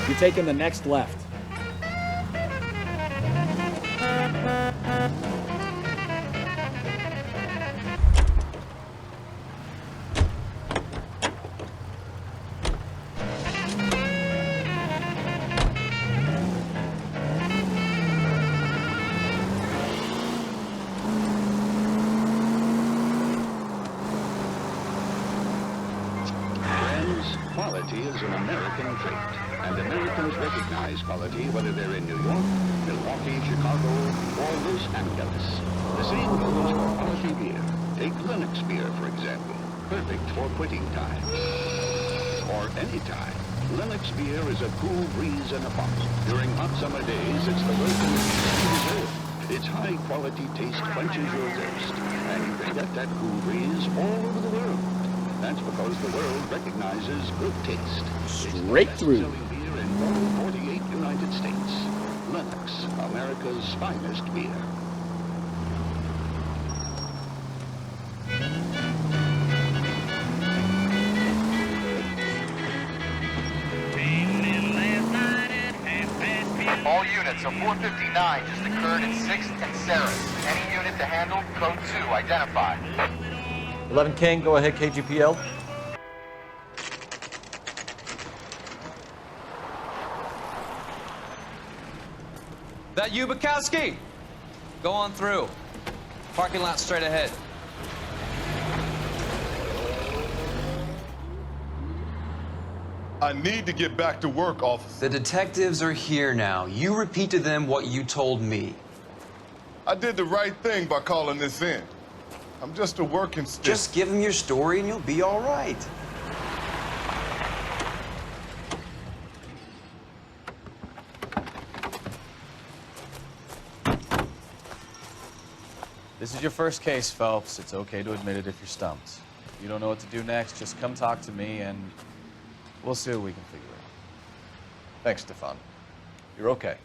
S8: You're taking the next left.
S10: Quality is an American trait, and Americans recognize quality whether they're in New York, Milwaukee, Chicago, or Los Angeles. The same goes for quality beer. Take Lennox beer, for example. Perfect for quitting time. Or any time. Lennox beer is a cool breeze in a bottle. During hot summer days, it's the welcome you deserve. Its high-quality taste quenches your thirst, and you can get that cool breeze all over the world. That's because the world recognizes good taste.
S8: Straight through.
S10: Selling beer in all 48 United States. Lennox, America's finest beer.
S23: All units, a 459 just occurred at 6th and Sarah. Any unit to handle, code 2, identify.
S5: 11 King, go ahead, KGPL.
S21: That you, Bukowski? Go on through. Parking lot straight ahead.
S24: I need to get back to work, officer.
S25: The detectives are here now. You repeat to them what you told me.
S24: I did the right thing by calling this in. I'm just a working stick.
S25: Just give them your story and you'll be all right.
S5: This is your first case, Phelps. It's okay to admit it if you're stumped. If you don't know what to do next, just come talk to me and we'll see what we can figure out. Thanks, Stefan. You're okay.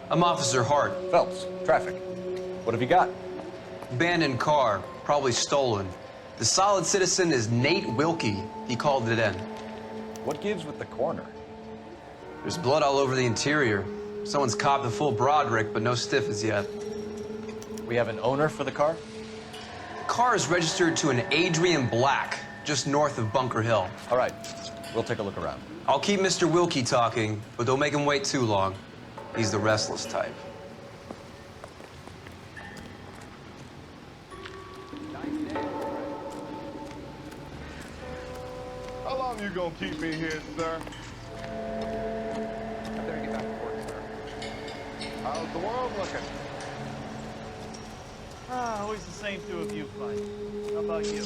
S25: I'm Officer Hart.
S5: Phelps, traffic. What have you got?
S25: Abandoned car, probably stolen. The solid citizen is Nate Wilkie. He called it in.
S5: What gives with the corner?
S25: There's blood all over the interior. Someone's copped a full Broderick, but no stiff as yet.
S5: We have an owner for the car?
S25: The car is registered to an Adrian Black, just north of Bunker Hill.
S5: All right, we'll take a look around.
S25: I'll keep Mr. Wilkie talking, but don't make him wait too long. He's the restless type.
S24: How long you gonna keep me here, sir?
S3: I better get back to work, sir.
S24: How's the world looking?
S6: Always the same two of you, Clyde. How about you?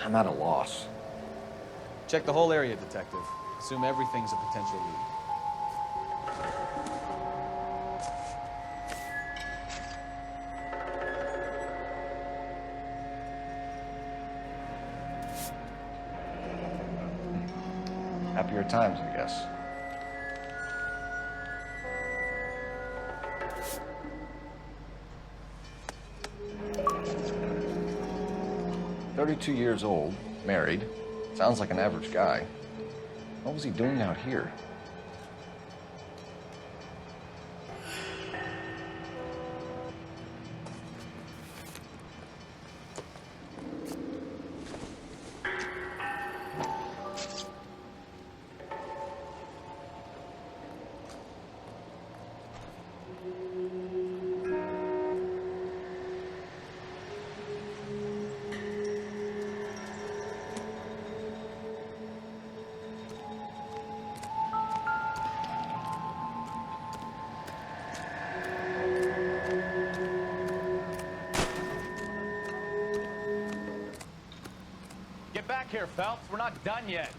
S5: I'm at a loss. Check the whole area, Detective. Assume everything's a potential lead. Happier times, I guess. 32 years old, married. Sounds like an average guy. What was he doing out here?
S3: Get back here, Phelps. We're not done yet.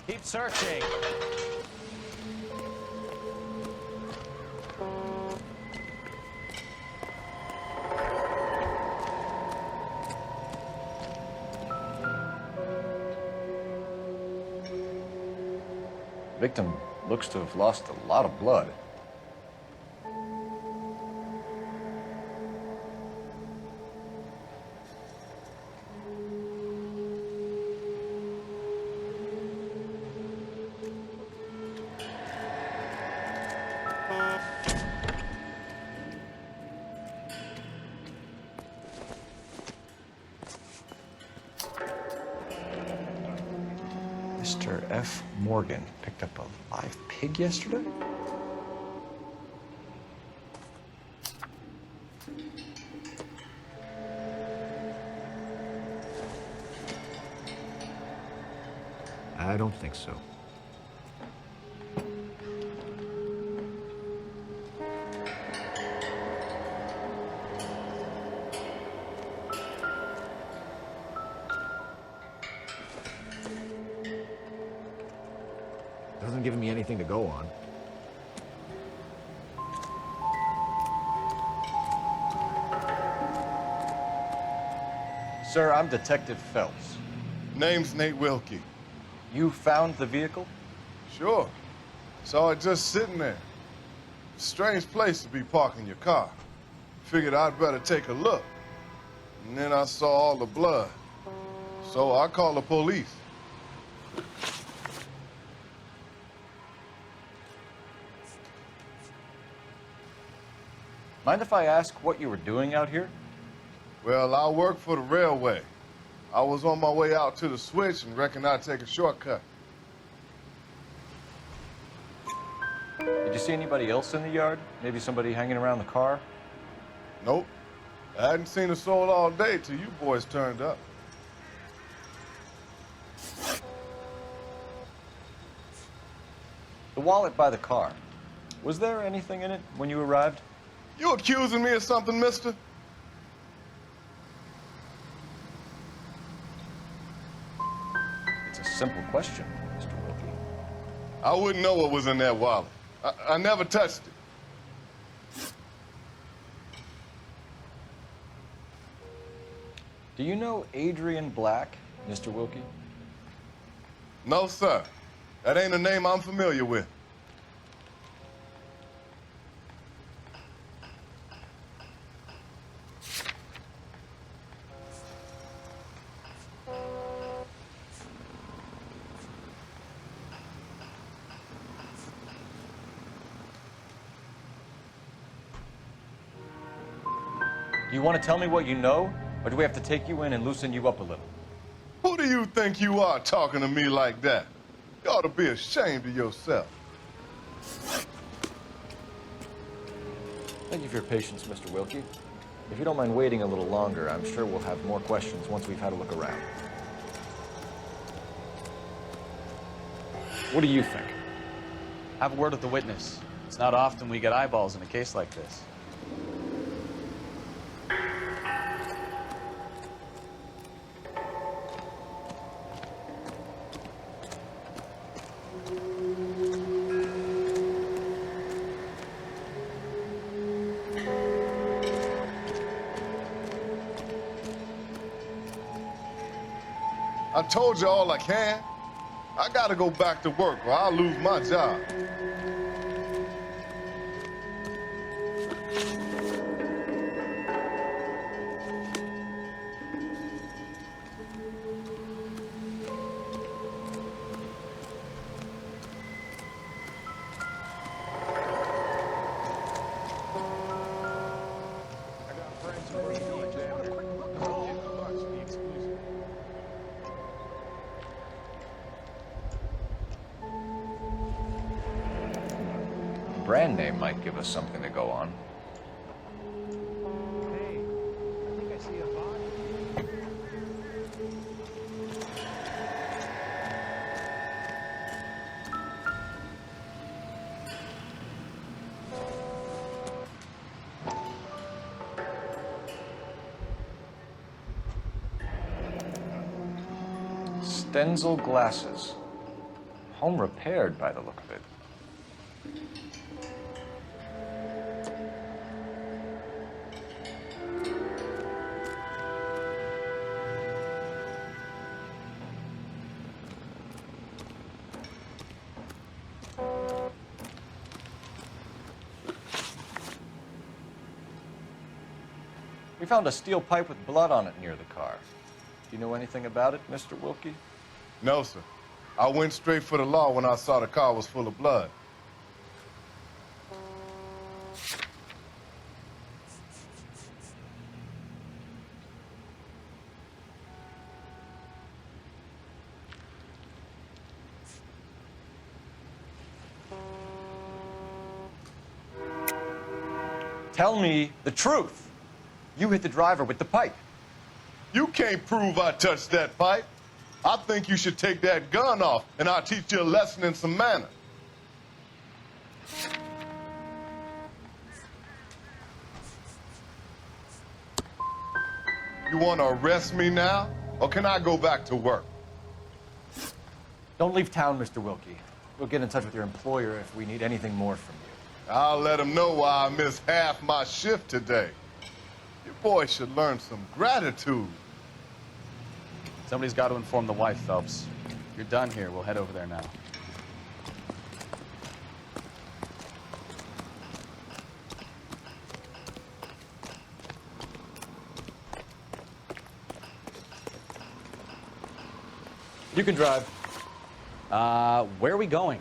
S3: Keep searching.
S5: Victim looks to have lost a lot of blood. Mr. F. Morgan picked up a live pig yesterday?
S7: I don't think so. Doesn't give me anything to go on.
S5: Sir, I'm Detective Phelps.
S24: Name's Nate Wilkie.
S5: You found the vehicle?
S24: Sure. Saw it just sitting there. Strange place to be parking your car. Figured I'd better take a look. And then I saw all the blood. So I called the police.
S5: Mind if I ask what you were doing out here?
S24: Well, I work for the railway. I was on my way out to the switch and reckoned I'd take a shortcut.
S5: Did you see anybody else in the yard? Maybe somebody hanging around the car?
S24: Nope. I hadn't seen a soul all day till you boys turned up.
S5: The wallet by the car. Was there anything in it when you arrived?
S24: You accusing me of something, mister?
S5: It's a simple question, Mr. Wilkie.
S24: I wouldn't know what was in that wallet. I never touched it.
S5: Do you know Adrian Black, Mr. Wilkie?
S24: No, sir. That ain't a name I'm familiar with.
S5: Do you want to tell me what you know, or do we have to take you in and loosen you up a little?
S24: Who do you think you are talking to me like that? You ought to be ashamed of yourself.
S5: Thank you for your patience, Mr. Wilkie. If you don't mind waiting a little longer, I'm sure we'll have more questions once we've had a look around.
S8: What do you think? Have a word with the witness. It's not often we get eyeballs in a case like this.
S24: I told you all I can. I gotta go back to work or I'll lose my job.
S5: Brand name might give us something to go on.
S16: Hey, I think I see a body.
S5: Stenzel glasses. Home repaired by the look of it. We found a steel pipe with blood on it near the car. Do you know anything about it, Mr. Wilkie?
S24: No, sir. I went straight for the law when I saw the car was full of blood.
S5: Tell me the truth. You hit the driver with the pipe.
S24: You can't prove I touched that pipe. I think you should take that gun off, and I'll teach you a lesson in some manners. You want to arrest me now, or can I go back to work?
S5: Don't leave town, Mr. Wilkie. We'll get in touch with your employer if we need anything more from you.
S24: I'll let him know why I missed half my shift today. Your boy should learn some gratitude.
S8: Somebody's got to inform the wife, Phelps. You're done here. We'll head over there now.
S5: You can drive.
S8: Where are we going?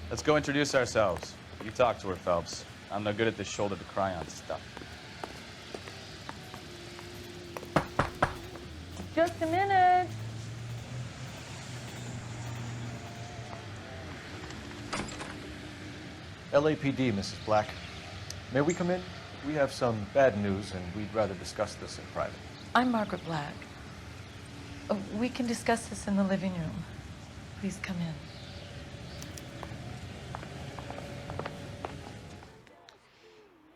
S8: Let's go introduce ourselves. You talk to her, Phelps. I'm no good at this shoulder to cry on stuff.
S4: Just a minute.
S5: LAPD, Mrs. Black. May we come in? We have some bad news, and we'd rather discuss this in private.
S4: I'm Margaret Black. We can discuss this in the living room. Please come in.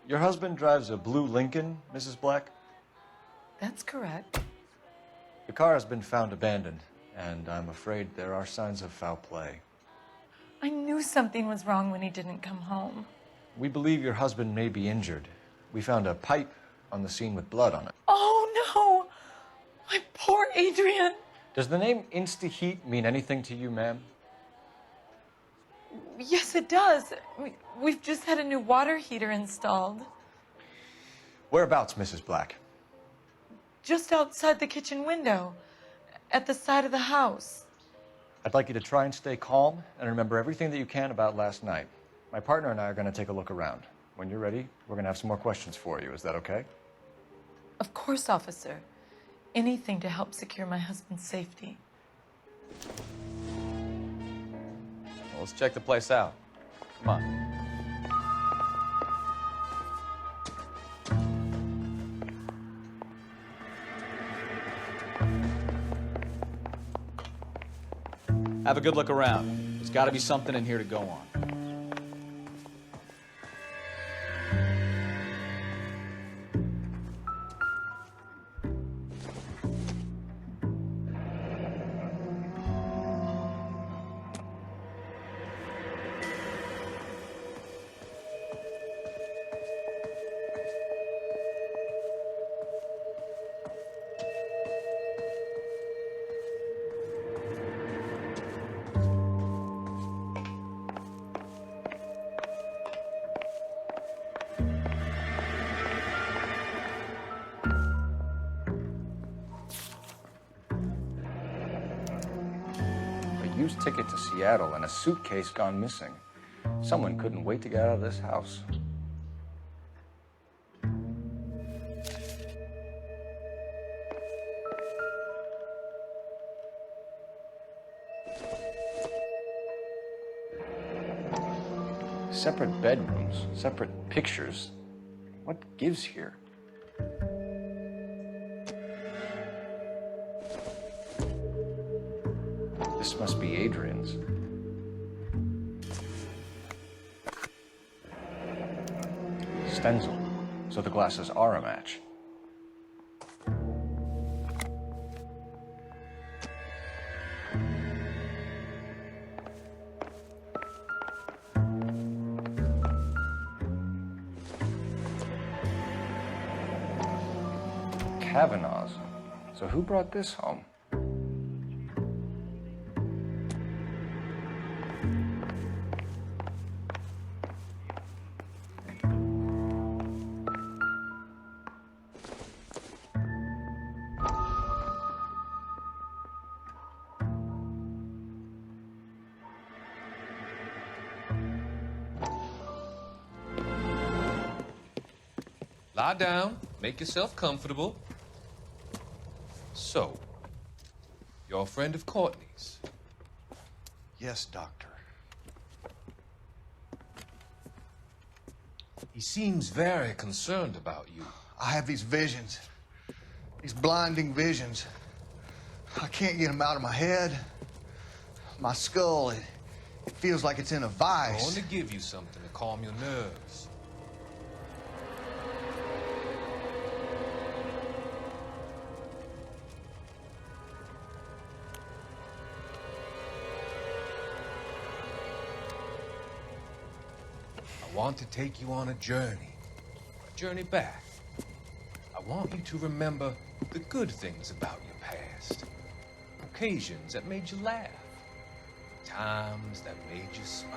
S5: Your husband drives a blue Lincoln, Mrs. Black?
S4: That's correct.
S5: The car has been found abandoned, and I'm afraid there are signs of foul play.
S4: I knew something was wrong when he didn't come home.
S5: We believe your husband may be injured. We found a pipe on the scene with blood on it.
S4: Oh, no! My poor Adrian!
S5: Does the name Insta-Heat mean anything to you, ma'am?
S4: Yes, it does. We've just had a new water heater installed.
S5: Whereabouts, Mrs. Black?
S4: Just outside the kitchen window, at the side of the house.
S5: I'd like you to try and stay calm and remember everything that you can about last night. My partner and I are going to take a look around. When you're ready, we're going to have some more questions for you. Is that okay?
S4: Of course, officer. Anything to help secure my husband's safety.
S8: Well, let's check the place out. Come on. Have a good look around. There's got to be something in here to go on.
S11: used ticket to Seattle and a suitcase gone missing. Someone couldn't wait to get out of this house. Separate bedrooms, separate pictures. What gives here? This must be Adrian's. Stencil, so the glasses are a match. Kavanaugh's. So who brought this home?
S13: Lie down, make yourself comfortable. So, you're a friend of Courtney's?
S14: Yes, Doctor.
S13: He seems very concerned about you.
S14: I have these visions, these blinding visions. I can't get them out of my head. My skull, it feels like it's in a
S13: I'm
S14: vice.
S13: going to give you something to calm your nerves. I want to take you on a journey back. I want you to remember the good things about your past, occasions that made you laugh, times that made you smile.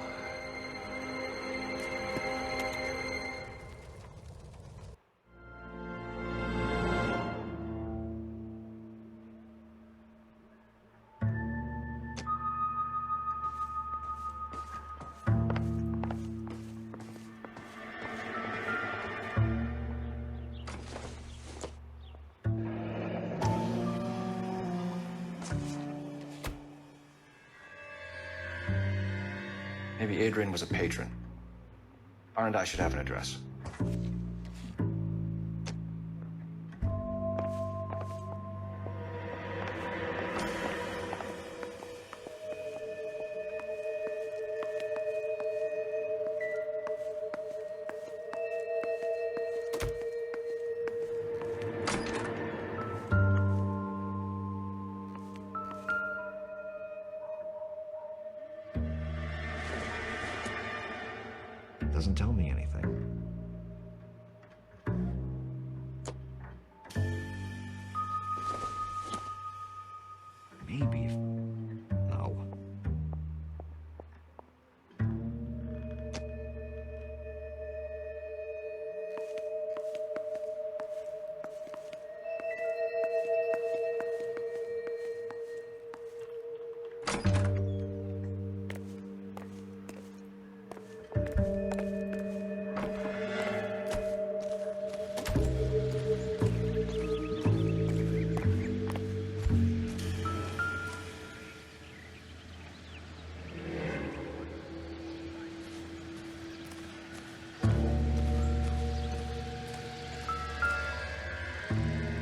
S11: Maybe Adrian was a patron. R and I should have an address.
S15: Doesn't tell me anything. Maybe if... No.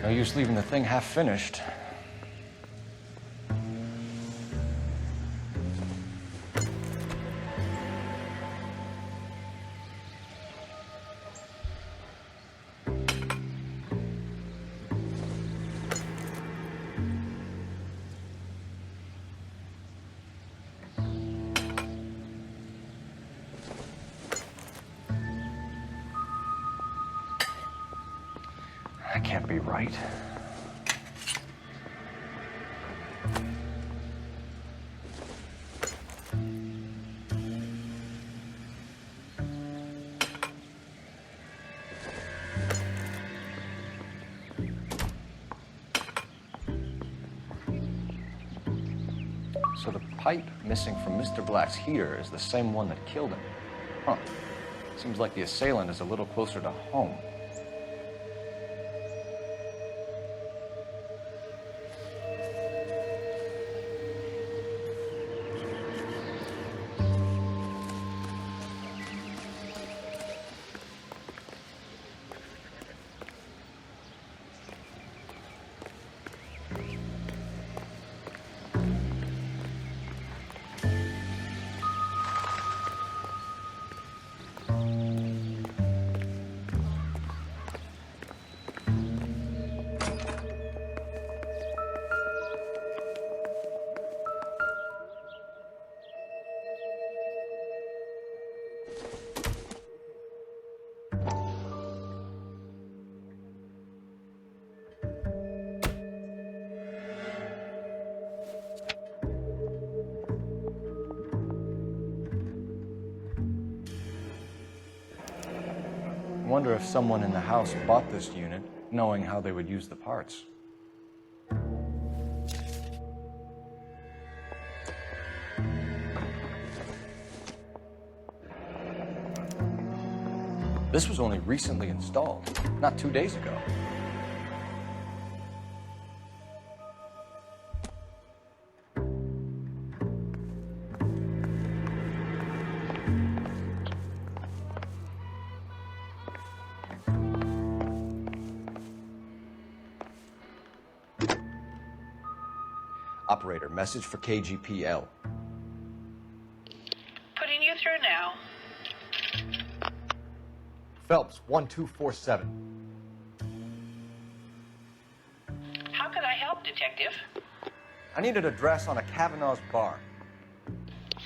S11: No use leaving the thing half finished. That can't be right. So the pipe missing from Mr. Black's heater is the same one that killed him. Huh. Seems like the assailant is a little closer to home. I wonder if someone in the house bought this unit knowing how they would use the parts. This was only recently installed, not 2 days ago. Operator, message for KGPL.
S1: Putting you through now.
S5: Phelps, 1247.
S1: How could I help, Detective?
S5: I need an address on a Kavanaugh's bar.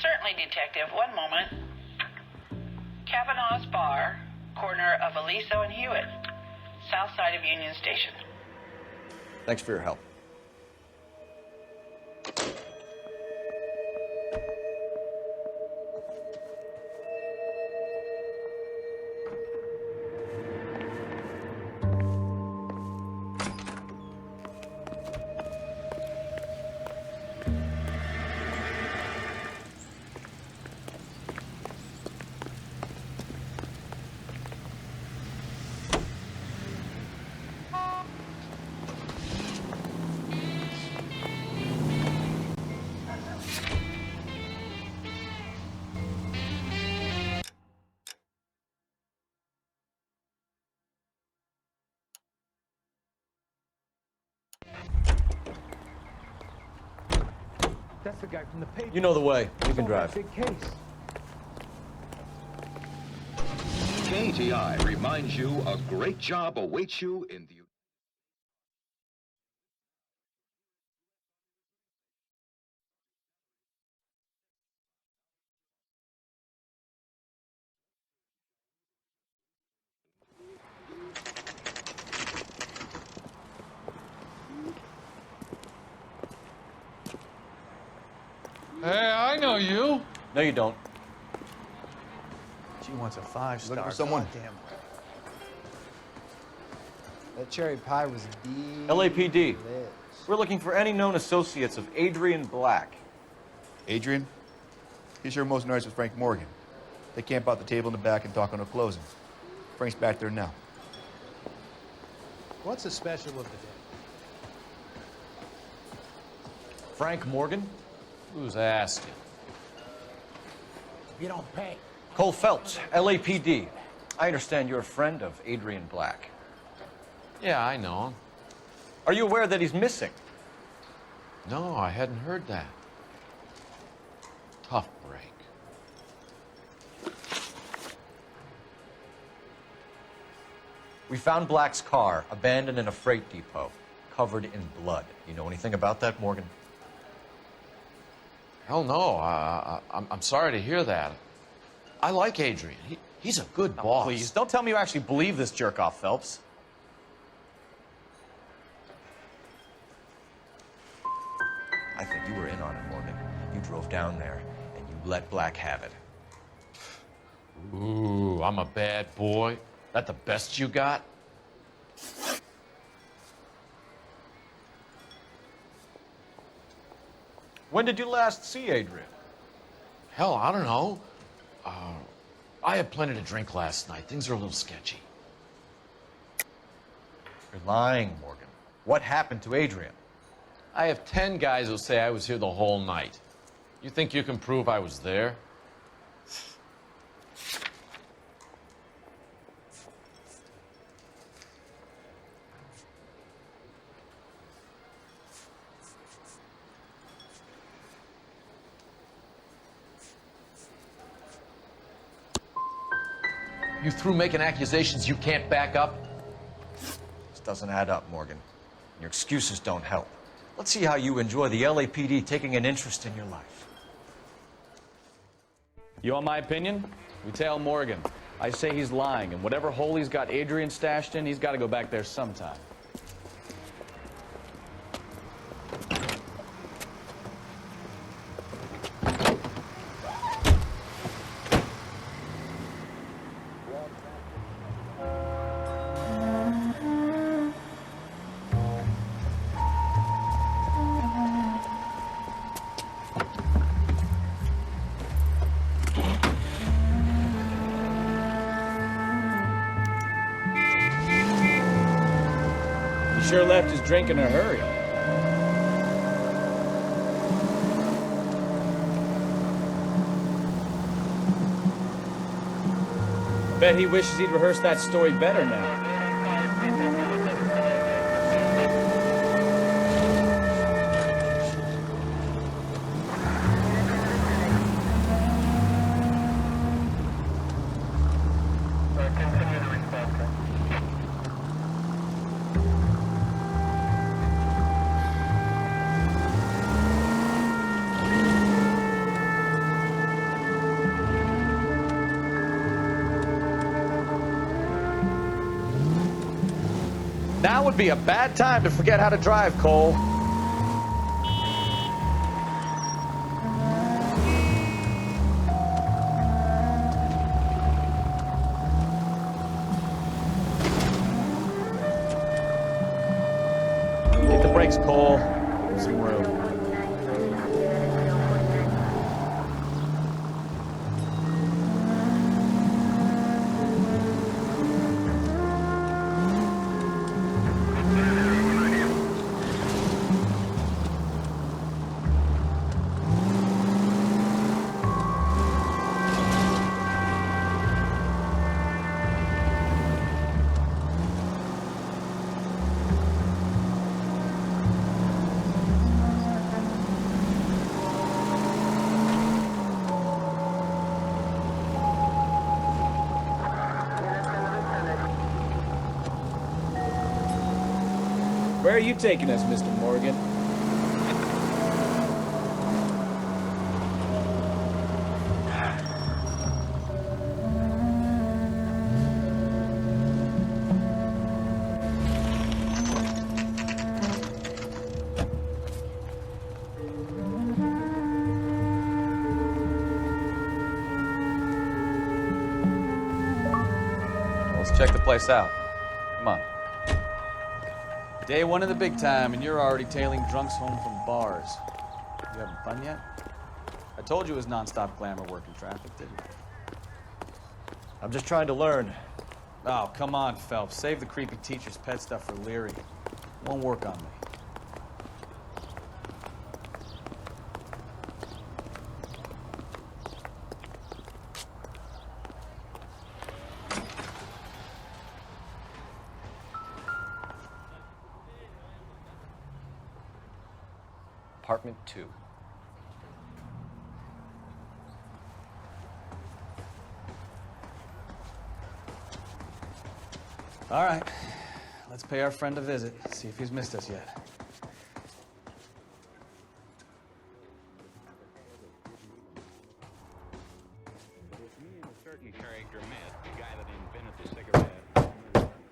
S1: Certainly, Detective. One moment. Kavanaugh's Bar, corner of Aliso and Hewitt, south side of Union Station.
S5: Thanks for your help.
S16: That's the guy from the paper.
S5: You know the way. You can drive.
S16: Big case.
S10: KTI reminds you a great job awaits you in the...
S9: Hey, I know you.
S5: No, you don't.
S3: She wants a 5-star.
S14: Looking for someone?
S3: Damn. That cherry pie was
S5: LAPD. We're looking for any known associates of Adrian Black.
S17: Adrian? He's here most nights with Frank Morgan. They camp out the table in the back and talk on a closing. Frank's back there now.
S16: What's the special of the day?
S5: Frank Morgan?
S22: Who's asking?
S16: You don't pay.
S5: Cole Phelps, LAPD. I understand you're a friend of Adrian Black.
S22: Yeah, I know him.
S5: Are you aware that he's missing?
S22: No, I hadn't heard that. Tough break.
S5: We found Black's car, abandoned in a freight depot, covered in blood. You know anything about that, Morgan?
S22: Hell no. I'm sorry to hear that. I like Adrian. He's a good boss.
S5: Please, don't tell me you actually believe this jerk-off, Phelps. I think you were in on it, Morgan. You drove down there, and you let Black have it.
S22: Ooh, I'm a bad boy. That the best you got?
S7: When did you last see Adrian?
S2: Hell, I don't know. I had plenty to drink last night. Things are a little sketchy.
S7: You're lying, Morgan. What happened to Adrian?
S2: I have 10 guys who'll say I was here the whole night. You think you can prove I was there? You through making accusations you can't back up?
S7: This doesn't add up, Morgan. Your excuses don't help. Let's see how you enjoy the LAPD taking an interest in your life.
S8: You want my opinion? We tail Morgan. I say he's lying, and whatever hole he's got Adrian stashed in, he's got to go back there sometime. Sure left his drink in a hurry. Bet he wishes he'd rehearsed that story better now. Now would be a bad time to forget how to drive, Cole. Hit the brakes, Cole. There's some room. Where are you taking us, Mr. Morgan? Let's check the place out. Come on. Day one of the big time, and you're already tailing drunks home from bars. You having fun yet? I told you it was non-stop glamour working traffic, didn't I?
S7: I'm just trying to learn.
S8: Oh, come on, Phelps. Save the creepy teacher's pet stuff for Leary. Won't work on me.
S11: Apartment 2.
S8: All right. Let's pay our friend a visit, see if he's missed us yet.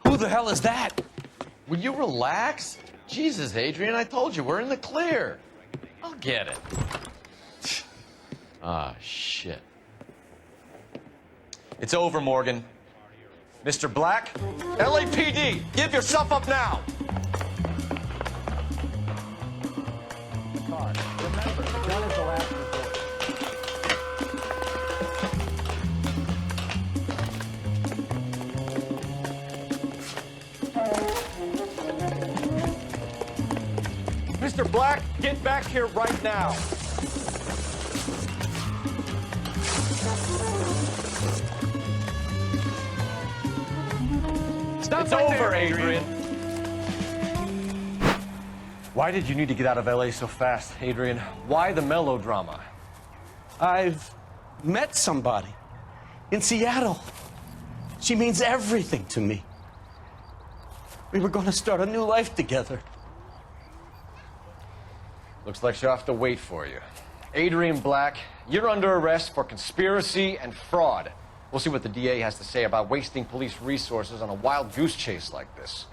S2: Who the hell is that? Will you relax? Jesus, Adrian, I told you, we're in the clear. I'll get it. Ah, shit.
S7: It's over, Morgan. Mr. Black, LAPD, give yourself up now!
S3: Remember,
S7: Black, get back here right now. It's over, Adrian. Why did you need to get out of LA so fast, Adrian? Why the melodrama?
S12: I've met somebody in Seattle. She means everything to me. We were going to start a new life together.
S7: Looks like she'll have to wait for you. Adrian Black, you're under arrest for conspiracy and fraud. We'll see what the DA has to say about wasting police resources on a wild goose chase like this.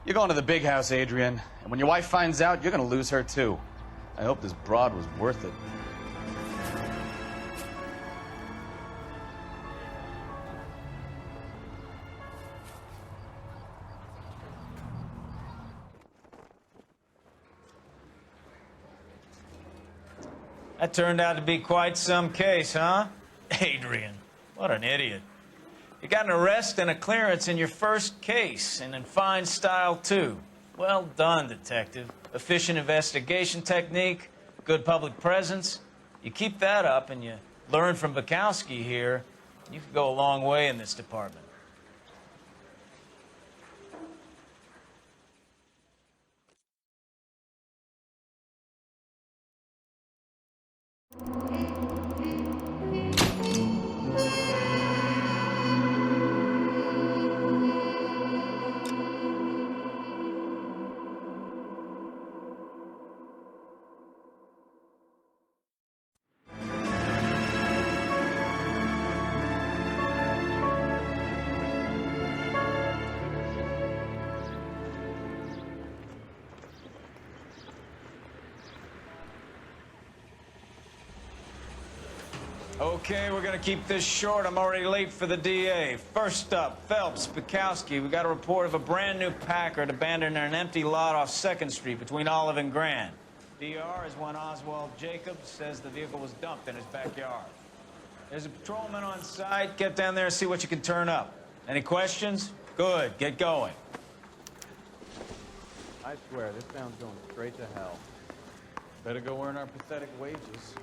S8: You're going to the big house, Adrian. And when your wife finds out, you're going to lose her too. I hope this broad was worth it.
S21: That turned out to be quite some case, huh? Adrian, what an idiot. You got an arrest and a clearance in your first case, and in fine style, too. Well done, detective. Efficient investigation technique, good public presence. You keep that up and you learn from Bukowski here, you can go a long way in this department. Okay, we're gonna keep this short. I'm already late for the DA. First up, Phelps, Bukowski. We got a report of a brand new Packard abandoned in an empty lot off 2nd Street between Olive and Grand. DR is one Oswald Jacobs says the vehicle was dumped in his backyard. There's a patrolman on site. Get down there and see what you can turn up. Any questions? Good, get going.
S8: I swear, this town's going straight to hell. Better go earn our pathetic wages.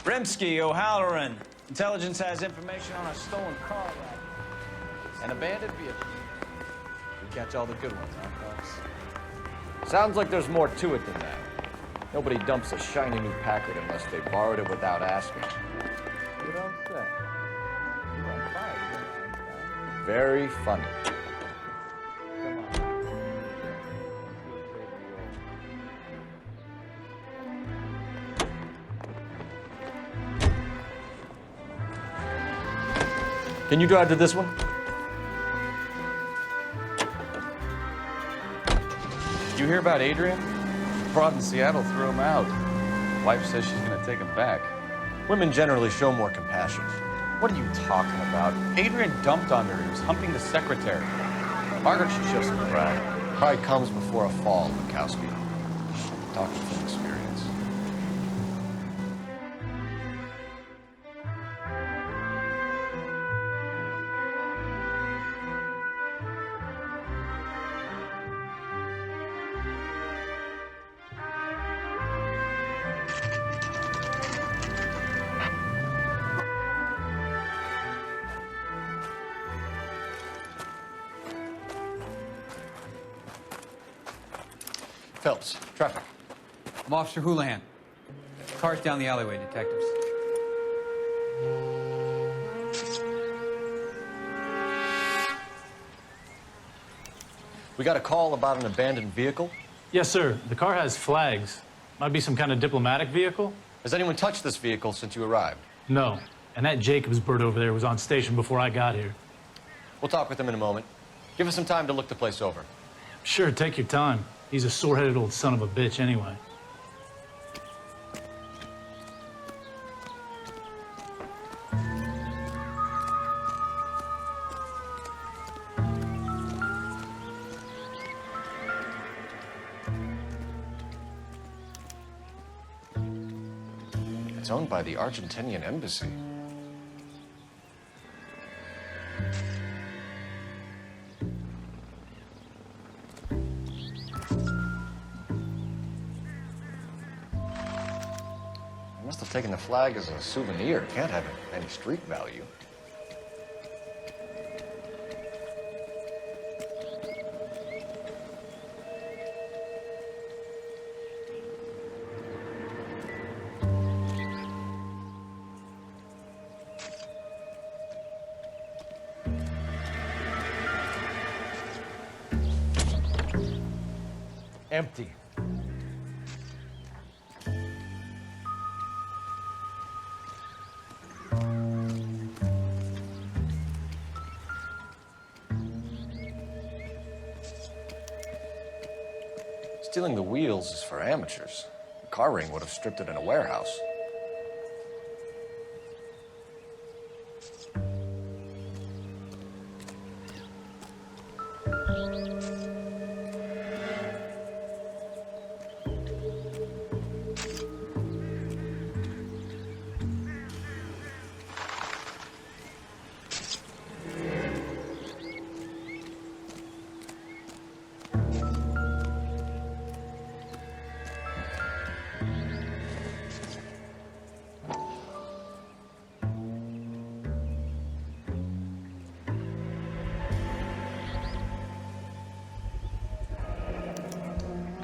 S21: Rimsky, O'Halloran. Intelligence has information on a stolen car wreck.
S8: An abandoned vehicle. We catch all the good ones, huh, Phelps?
S7: Sounds like there's more to it than that. Nobody dumps a shiny new Packard unless they borrowed it without asking.
S8: You don't say. You're on fire, you know.
S7: Very funny. Can you drive to this one?
S8: Did you hear about Adrian? Broad in Seattle threw him out. Wife says she's gonna take him back.
S7: Women generally show more compassion.
S8: What are you talking about? Adrian dumped on her. He was humping the secretary. Margaret should show some pride.
S7: Pride comes before a fall, Bukowski. Talking from experience. Phelps, traffic.
S18: I'm Officer Houlihan. Car's down the alleyway, detectives.
S7: We got a call about an abandoned vehicle?
S19: Yes, sir. The car has flags. Might be some kind of diplomatic vehicle.
S7: Has anyone touched this vehicle since you arrived?
S19: No. And that Jacobs bird over there was on station before I got here.
S7: We'll talk with him in a moment. Give us some time to look the place over.
S19: Sure, take your time. He's a sore-headed old son of a bitch anyway.
S7: It's owned by the Argentinian embassy.
S11: Must have taken the flag as a souvenir. Can't have any street value.
S7: Empty.
S11: Stealing the wheels is for amateurs. The car ring would have stripped it in a warehouse.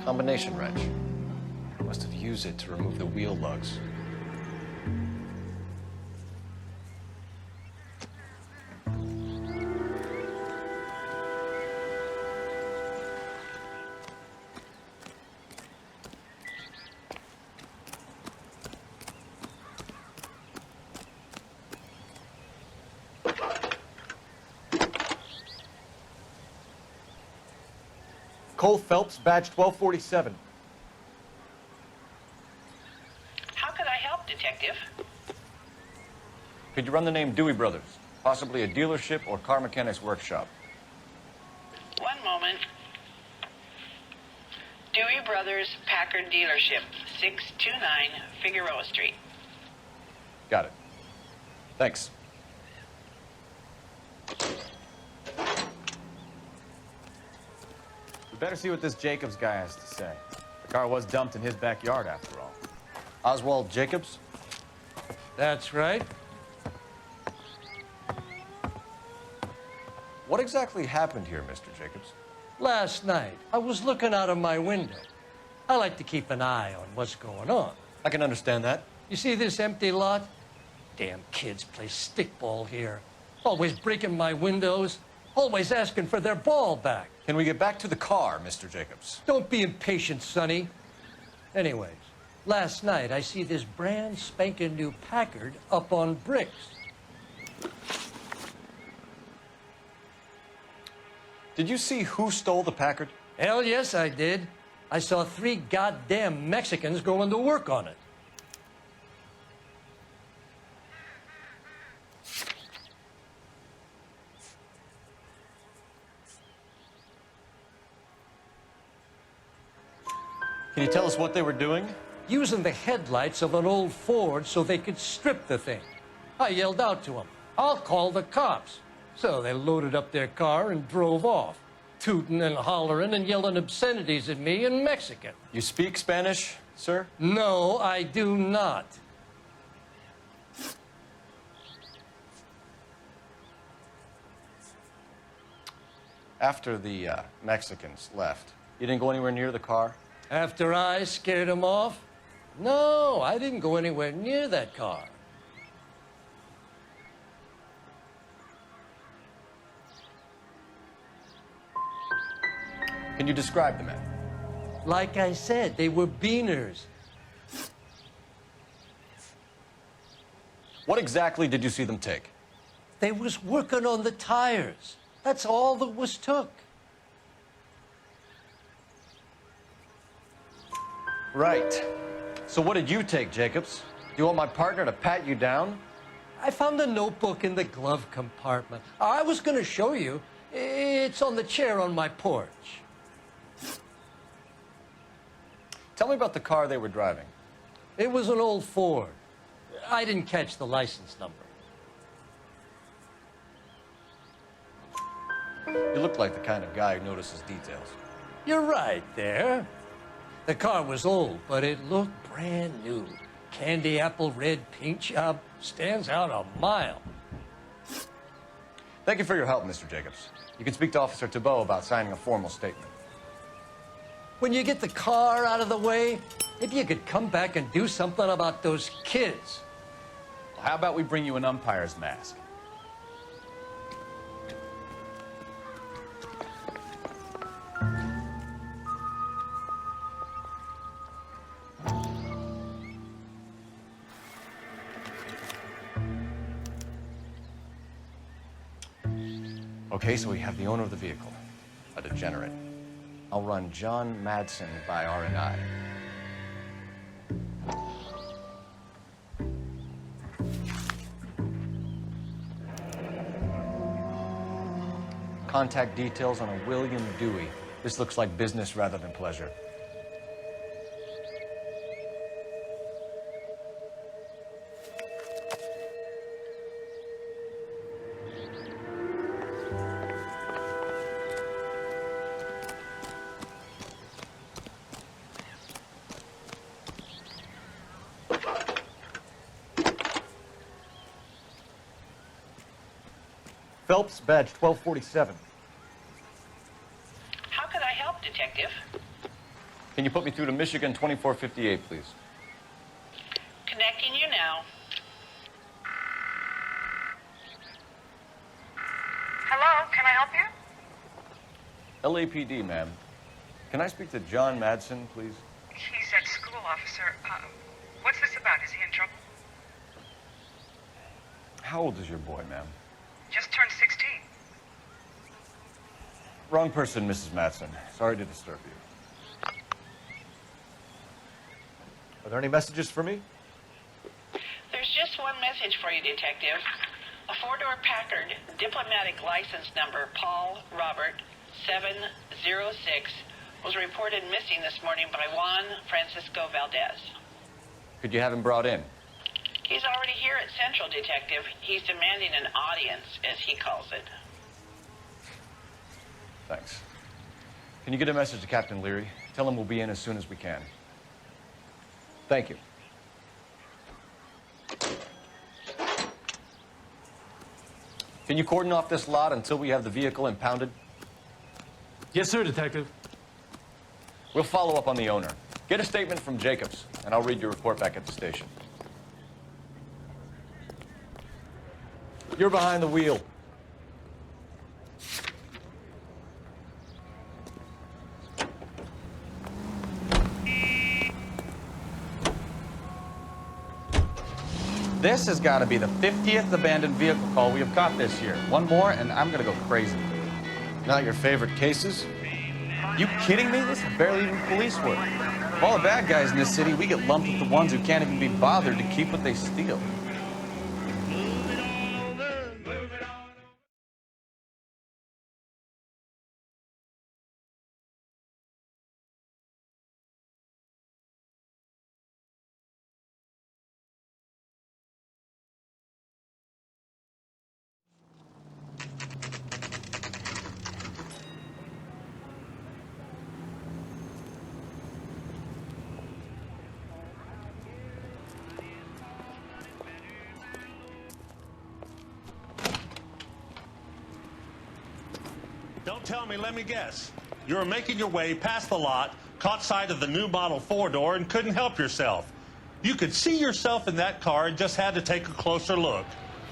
S11: Combination wrench. Must have used it to remove the wheel lugs.
S7: Cole Phelps, badge 1247.
S1: How could I help, Detective?
S11: Could you run the name Dewey Brothers? Possibly a dealership or car mechanics workshop.
S1: One moment. Dewey Brothers Packard Dealership, 629 Figueroa Street.
S11: Got it. Thanks.
S8: We better see what this Jacobs guy has to say. The car was dumped in his backyard, after all.
S11: Oswald Jacobs?
S6: That's right.
S11: What exactly happened here, Mr. Jacobs?
S6: Last night, I was looking out of my window. I like to keep an eye on what's going on.
S11: I can understand that.
S6: You see this empty lot? Damn kids play stickball here. Always breaking my windows, always asking for their ball back.
S11: Can we get back to the car, Mr. Jacobs?
S6: Don't be impatient, Sonny. Anyways, last night I see this brand spanking new Packard up on bricks.
S11: Did you see who stole the Packard?
S6: Hell yes, I did. I saw 3 goddamn Mexicans going to work on it.
S11: Can you tell us what they were doing?
S6: Using the headlights of an old Ford so they could strip the thing. I yelled out to them, "I'll call the cops." So they loaded up their car and drove off, tooting and hollering and yelling obscenities at me in Mexican.
S11: You speak Spanish, sir?
S6: No, I do not.
S11: After the Mexicans left, you didn't go anywhere near the car?
S6: After I scared them off? No, I didn't go anywhere near that car.
S11: Can you describe the men?
S6: Like I said, they were beaners.
S11: What exactly did you see them take?
S6: They was working on the tires. That's all that was took.
S11: Right. So what did you take, Jacobs? Do you want my partner to pat you down?
S6: I found a notebook in the glove compartment. I was going to show you. It's on the chair on my porch.
S11: Tell me about the car they were driving.
S6: It was an old Ford. I didn't catch the license number.
S11: You look like the kind of guy who notices details.
S6: You're right there. The car was old, but it looked brand new. candy apple red paint job stands out a mile.
S7: Thank you for your help, Mr. Jacobs. You can speak to Officer Thibault about signing a formal statement.
S6: When you get the car out of the way, maybe you could come back and do something about those kids.
S8: Well, how about we bring you an umpire's mask?
S7: Okay, so we have the owner of the vehicle, a degenerate. I'll run John Madsen by R&I. Contact details on a William Dewey. This looks like business rather than pleasure. Phelps, badge 1247.
S1: How could I help, Detective?
S7: Can you put me through to Michigan 2458, please?
S1: Connecting you now.
S4: Hello, can I help you?
S7: LAPD, ma'am. Can I speak to John Madsen, please?
S4: He's at school, officer. What's this about? Is he in trouble?
S7: How old is your boy, ma'am?
S4: Just turned 16.
S7: Wrong person, Mrs. Madsen. Sorry to disturb you.
S5: Are there any messages for me?
S1: There's just one message for you, Detective. A four-door Packard, diplomatic license number Paul Robert 706, was reported missing this morning by Juan Francisco Valdez.
S7: Could you have him brought in?
S1: He's already here at Central, Detective. He's demanding an audience, as he calls it.
S7: Thanks. Can you get a message to Captain Leary? Tell him we'll be in as soon as we can. Thank you. Can you cordon off this lot until we have the vehicle impounded?
S19: Yes, sir, Detective.
S7: We'll follow up on the owner. Get a statement from Jacobs, and I'll read your report back at the station. You're behind the wheel.
S8: This has got to be the 50th abandoned vehicle call we have caught this year. One more, and I'm going to go crazy.
S7: Not your favorite cases?
S8: You kidding me? This is barely even police work. Of all the bad guys in this city, we get lumped with the ones who can't even be bothered to keep what they steal.
S20: Don't tell me, let me guess. You were making your way past the lot, caught sight of the new model four-door, and couldn't help yourself. You could see yourself in that car and just had to take a closer look.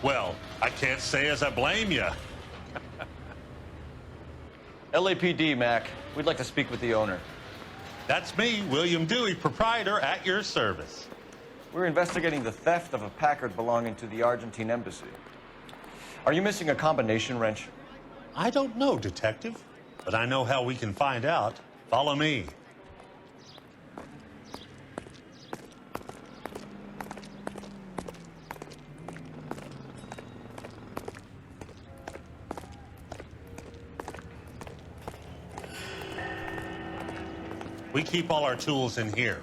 S20: Well, I can't say as I blame you.
S7: LAPD, Mac. We'd like to speak with the owner.
S20: That's me, William Dewey, proprietor, at your service.
S7: We're investigating the theft of a Packard belonging to the Argentine embassy. Are you missing a combination wrench?
S20: I don't know, Detective, but I know how we can find out. Follow me. We keep all our tools in here.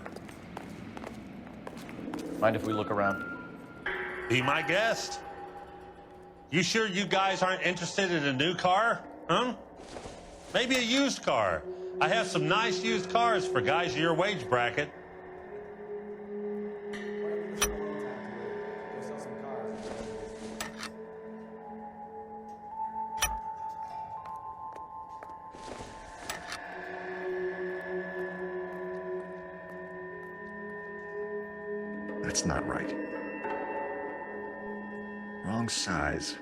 S7: Mind if we look around?
S20: Be my guest. You sure you guys aren't interested in a new car? Huh? Maybe a used car. I have some nice used cars for guys of your wage bracket.
S17: That's not right. Wrong size.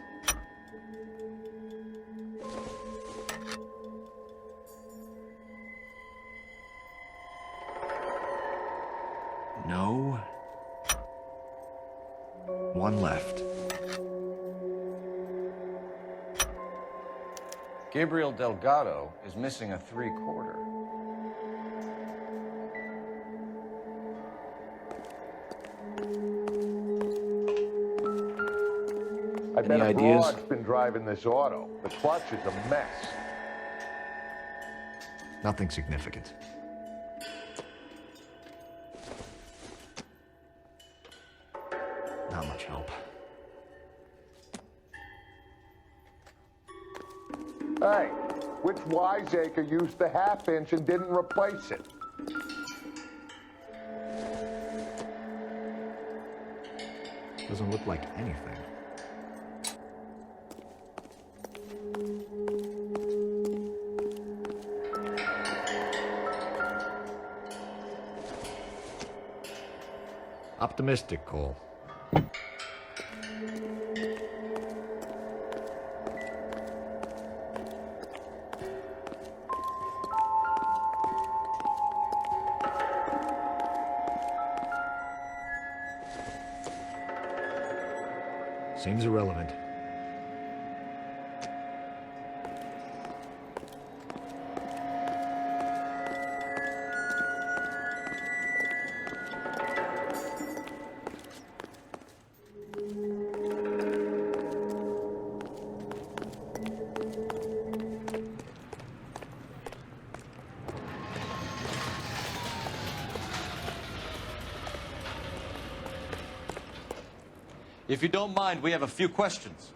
S17: No. One left.
S11: Gabriel Delgado is missing a 3/4.
S13: I bet
S11: Any
S13: a
S11: ideas?
S13: broad's been driving this auto. The clutch is a mess.
S17: Nothing significant. Not much help.
S13: Hey, which wiseacre used the half-inch and didn't replace it?
S17: Doesn't look like anything. Optimistic, Cole. Seems irrelevant.
S7: If you don't mind, we have a few questions.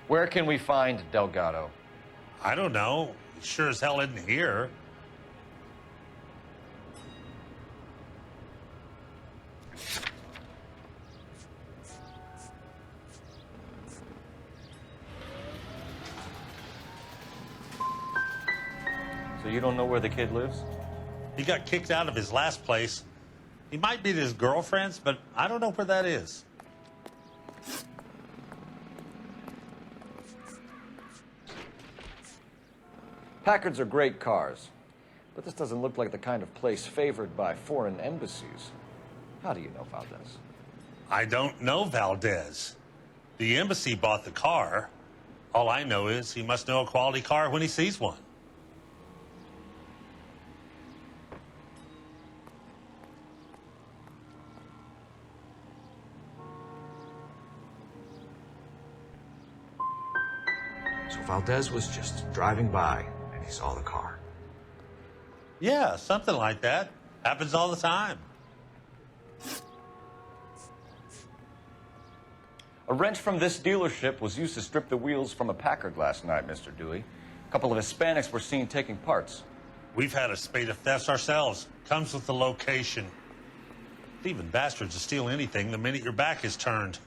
S11: Where can we find Delgado?
S20: I don't know. He sure as hell isn't here.
S11: So you don't know where the kid lives?
S20: He got kicked out of his last place. He might be at his girlfriend's, but I don't know where that is.
S11: Packards are great cars, but this doesn't look like the kind of place favored by foreign embassies. How do you know Valdez?
S20: I don't know Valdez. The embassy bought the car. All I know is he must know a quality car when he sees one.
S5: So Valdez was just driving by and he saw the car.
S20: Yeah, something like that. Happens all the time.
S11: A wrench from this dealership was used to strip the wheels from a Packard last night, Mr. Dewey. A couple of Hispanics were seen taking parts.
S20: We've had a spate of thefts ourselves. Comes with the location. Thieving bastards will steal anything the minute your back is turned.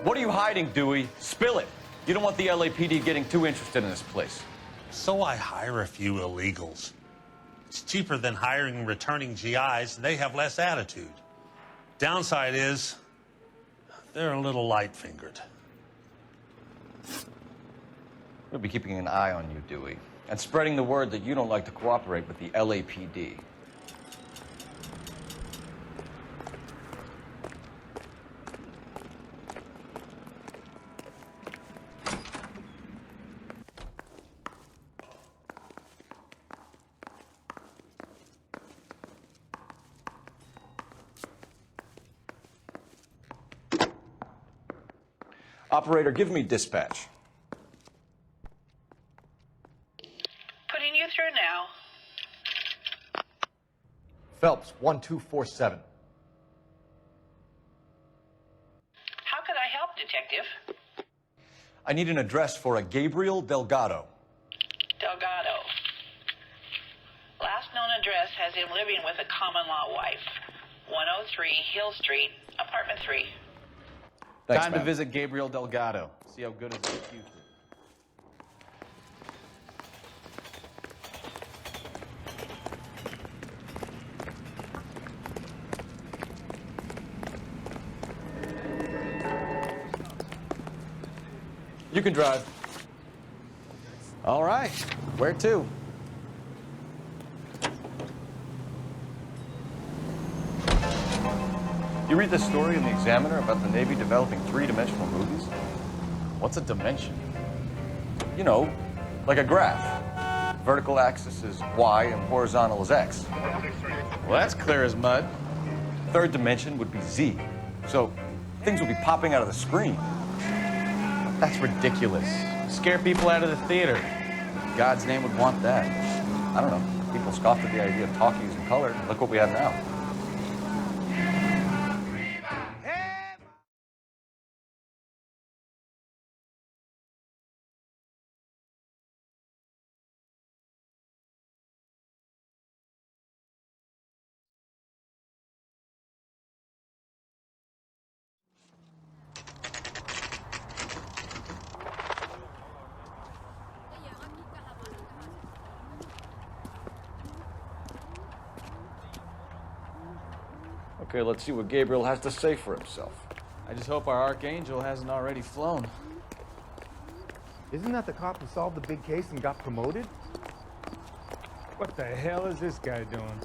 S11: What are you hiding, Dewey? Spill it. You don't want the LAPD getting too interested in this place.
S20: So I hire a few illegals. It's cheaper than hiring returning GIs, and they have less attitude. Downside is, they're a little light-fingered.
S11: We'll be keeping an eye on you, Dewey, and spreading the word that you don't like to cooperate with the LAPD. Operator, give me dispatch.
S1: Putting you through now.
S17: Phelps, 1247.
S1: How could I help, Detective?
S11: I need an address for a Gabriel Delgado.
S1: Delgado. Last known address has him living with a common-law wife. 103 Hill Street, apartment 3.
S11: Thanks,
S8: Time to
S11: ma'am.
S8: visit Gabriel Delgado. See how good his execution.
S7: You can drive.
S8: All right. Where to?
S11: You read this story in the Examiner about the Navy developing three-dimensional movies?
S8: What's a dimension?
S11: You know, like a graph. Vertical axis is Y and horizontal is X.
S8: Well, that's clear as mud.
S11: Third dimension would be Z. So things will be popping out of the screen.
S8: That's ridiculous. Scare people out of the theater. God's name would want that.
S11: I don't know. People scoffed at the idea of talkies in color. Look what we have now. Okay, let's see what Gabriel has to say for himself.
S8: I just hope our archangel hasn't already flown.
S3: Isn't that the cop who solved the big case and got promoted?
S10: What the hell is this guy doing?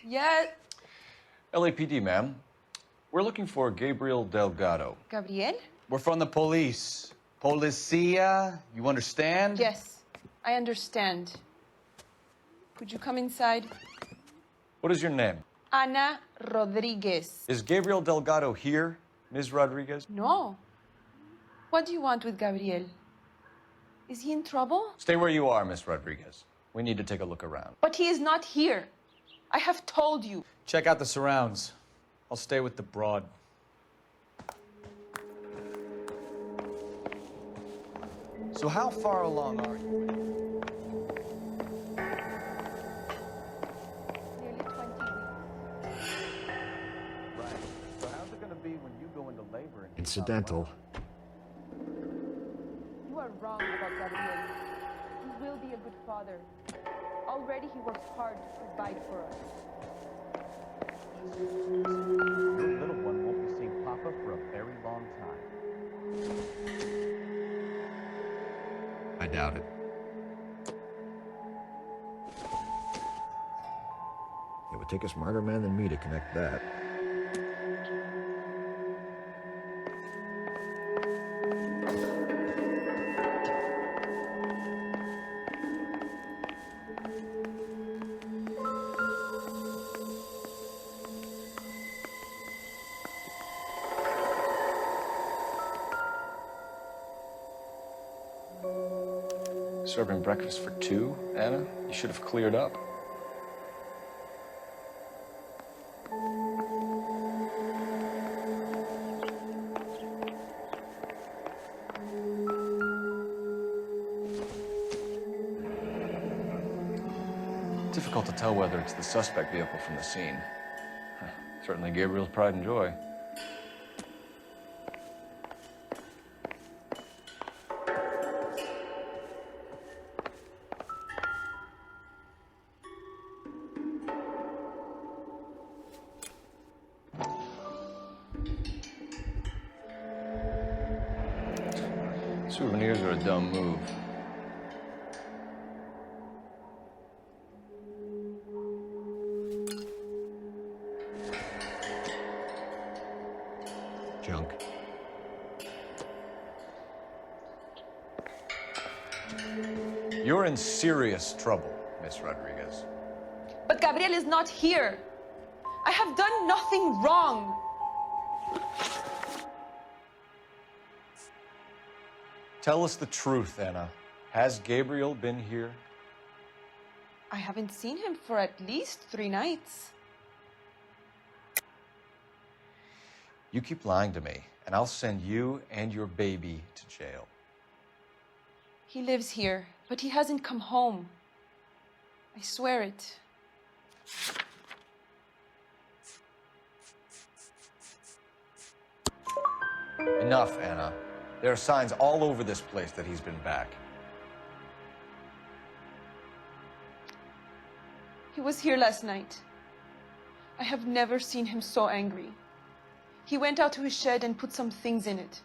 S15: Yeah.
S11: LAPD, ma'am. We're looking for Gabriel Delgado.
S15: Gabriel?
S8: We're from the police. Policia, you understand?
S15: Yes, I understand. Could you come inside?
S11: What is your name?
S15: Ana Rodriguez.
S11: Is Gabriel Delgado here, Ms. Rodriguez?
S15: No. What do you want with Gabriel? Is he in trouble?
S11: Stay where you are, Ms. Rodriguez. We need to take a look around.
S15: But he is not here. I have told you.
S8: Check out the surrounds. I'll stay with the broad. So how far along are you?
S15: Nearly 20 weeks.
S8: Right. So how's it going to be when you go into labor? And
S5: Incidental.
S15: You are wrong about Gabriel. He will be a good father. Already he works hard to provide for us.
S8: Your little one won't be seeing Papa for a very long time.
S5: I doubt it. It would take a smarter man than me to connect that.
S11: Serving breakfast for two, Anna? You should have cleared up. Difficult to tell whether it's the suspect vehicle from the scene. Certainly Gabriel's pride and joy. Souvenirs are a dumb move.
S5: Junk.
S11: You're in serious trouble, Miss Rodriguez.
S15: But Gabriel is not here. I have done nothing wrong.
S11: Tell us the truth, Anna. Has Gabriel been here?
S15: I haven't seen him for at least 3 nights.
S11: You keep lying to me, and I'll send you and your baby to jail.
S15: He lives here, but he hasn't come home. I swear it.
S11: Enough, Anna. There are signs all over this place that he's been back.
S15: He was here last night. I have never seen him so angry. He went out to his shed and put some things in it.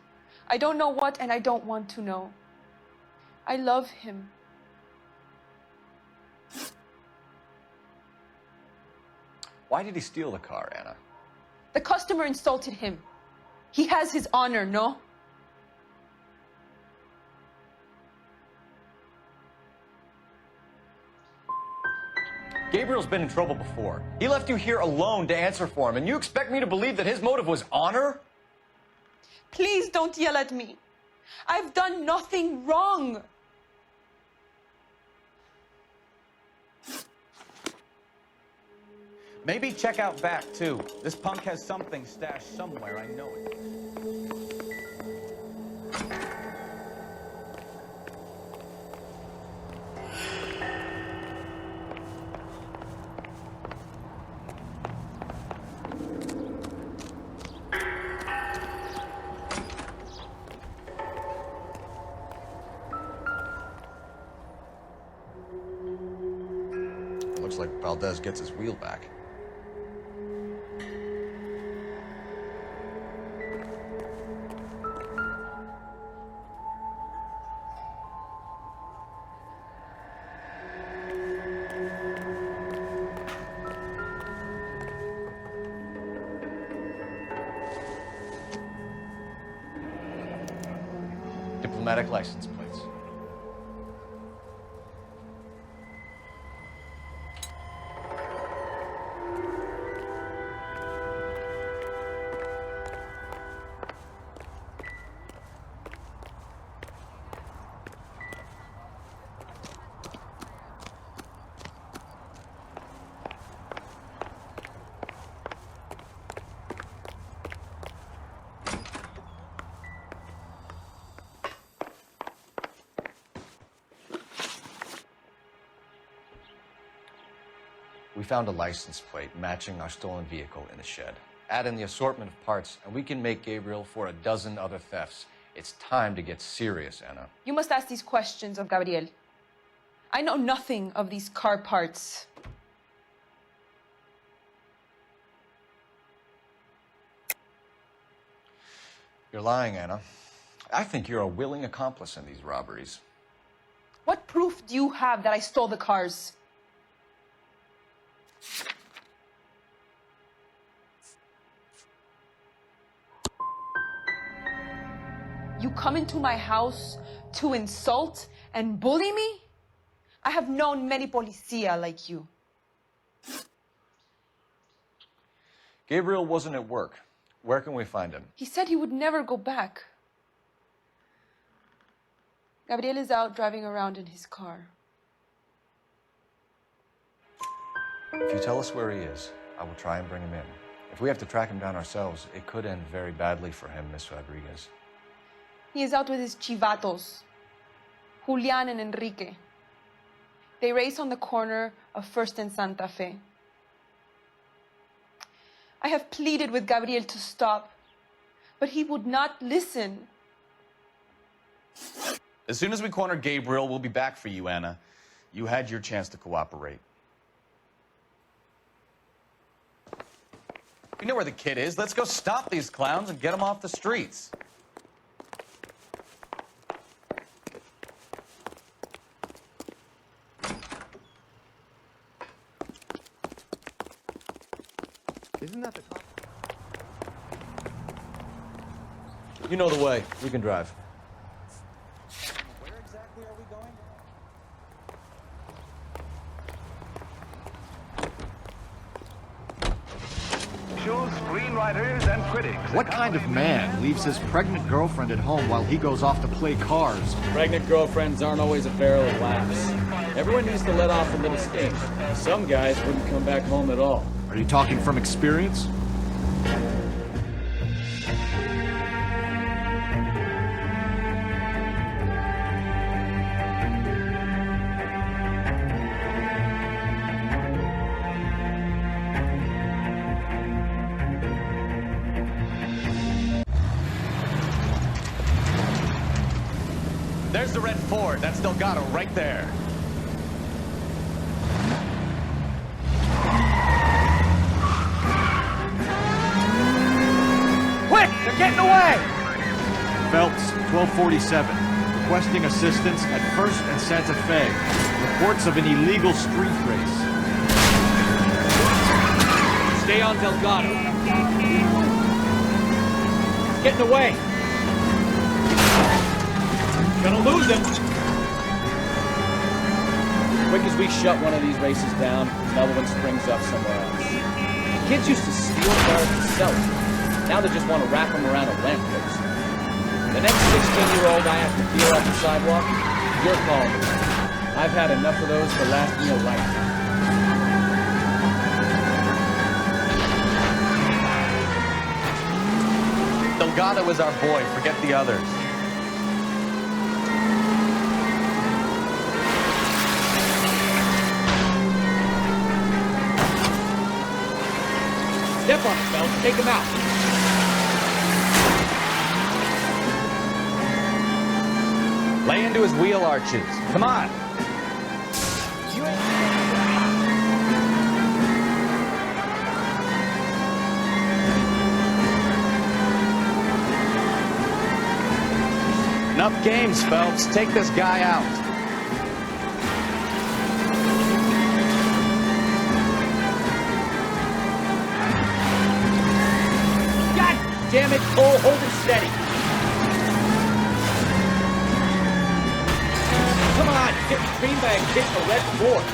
S15: I don't know what, and I don't want to know. I love him.
S11: Why did he steal the car, Anna?
S15: The customer insulted him. He has his honor, no?
S11: Gabriel's been in trouble before. He left you here alone to answer for him, and you expect me to believe that his motive was honor?
S15: Please don't yell at me. I've done nothing wrong.
S8: Maybe check out back, too. This punk has something stashed somewhere, I know it.
S11: Looks like Valdez gets his wheel back. Diplomatic license plates. We found a license plate matching our stolen vehicle in the shed. Add in the assortment of parts, and we can make Gabriel for a dozen other thefts. It's time to get serious, Anna.
S15: You must ask these questions of Gabriel. I know nothing of these car parts.
S11: You're lying, Anna. I think you're a willing accomplice in these robberies.
S15: What proof do you have that I stole the cars? You come into my house to insult and bully me? I have known many policia like you.
S11: Gabriel wasn't at work. Where can we find him?
S15: He said he would never go back. Gabriel is out driving around in his car.
S11: If you tell us where he is, I will try and bring him in. If we have to track him down ourselves, it could end very badly for him, Miss Rodriguez.
S15: He is out with his chivatos, Julian and Enrique. They race on the corner of First and Santa Fe. I have pleaded with Gabriel to stop, but he would not listen.
S8: As soon as we corner Gabriel, we'll be back for you, Anna. You had your chance to cooperate. We know where the kid is. Let's go stop these clowns and get them off the streets.
S16: Isn't that the cop?
S11: You know the way. We can drive.
S8: Where exactly are we going?
S13: Shoes
S3: screenwriters and critics.
S17: What kind of man leaves his pregnant girlfriend at home while he goes off to play cards?
S9: Pregnant girlfriends aren't always a barrel of laughs. Everyone needs to let off a little steam. Some guys wouldn't come back home at all.
S17: Are you talking from experience?
S7: There's the red Ford. That's Delgado right there.
S3: Quick! They're getting away!
S17: Phelps, 1247. Requesting assistance at 1st and Santa Fe. Reports of an illegal street race.
S9: Stay on Delgado. He's getting away. Gonna lose him. Quick as we shut one of these races down, another one springs up somewhere else. Kids used to steal cars to sell them. Now they just want to wrap them around a lamppost. The next 16-year-old I have to deal off the sidewalk, you're calling me. I've had enough of those to last me a lifetime.
S7: Delgado is our boy. Forget the others.
S9: Step on it, Phelps. Take him out.
S7: Lay into his wheel arches. Come on. Enough games, Phelps. Take this guy out.
S9: Damn it, Cole, hold it steady. Come on, get the beanbag, kick the red Ford.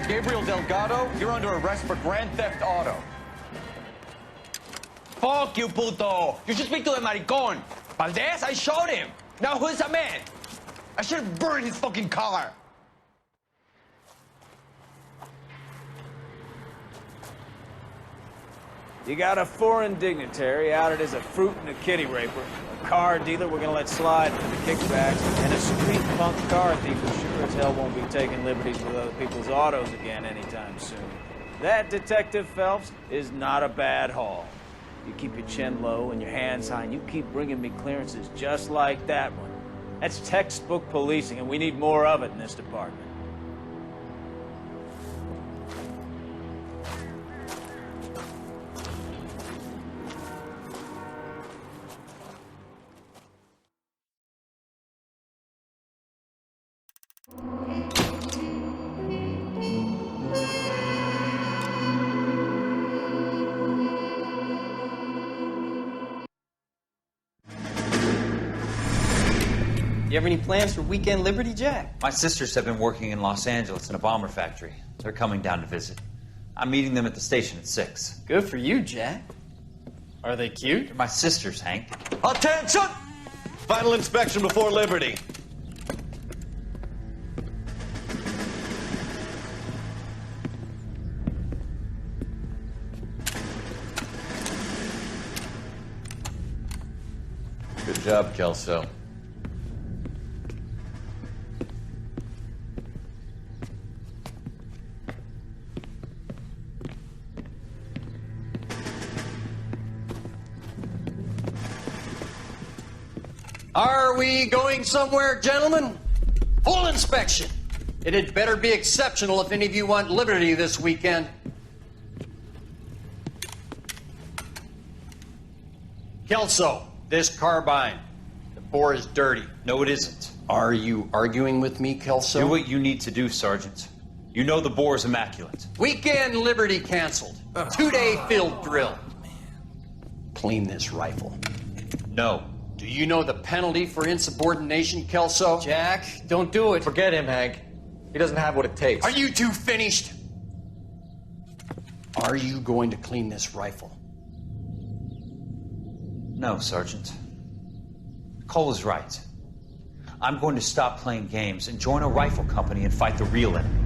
S7: Gabriel Delgado, you're under arrest for grand theft auto.
S14: Fuck you, puto. You should speak to the maricon. Valdez, I shot him. Now who's a man? I should have burned his fucking car.
S21: You got a foreign dignitary outed as a fruit and a kitty raper, a car dealer we're gonna let slide for the kickbacks, and a street punk car thief who sure as hell won't be taking liberties with other people's autos again anytime soon. That, Detective Phelps, is not a bad haul. You keep your chin low and your hands high, and you keep bringing me clearances just like that one. That's textbook policing, and we need more of it in this department.
S23: You have any plans for weekend Liberty, Jack?
S22: My sisters have been working in Los Angeles in a bomber factory. They're coming down to visit. I'm meeting them at the station at 6.
S23: Good for you, Jack. Are they cute?
S22: They're my sisters, Hank.
S24: Attention! Final inspection before Liberty.
S2: Good job, Kelso.
S12: Are we going somewhere, gentlemen? Full inspection. It had better be exceptional if any of you want liberty this weekend. Kelso, this carbine. The bore is dirty.
S22: No, it isn't.
S12: Are you arguing with me, Kelso?
S22: Do what you need to do, Sergeant. You know the bore is immaculate.
S12: Weekend liberty canceled. 2-day field drill. Clean this rifle.
S22: No.
S11: Do you know the penalty for insubordination, Kelso?
S23: Jack, don't do it.
S7: Forget him, Hank. He doesn't have what it takes.
S11: Are you two finished? Are you going to clean this rifle?
S4: No, Sergeant. Cole is right. I'm going to stop playing games and join a rifle company and fight the real enemy.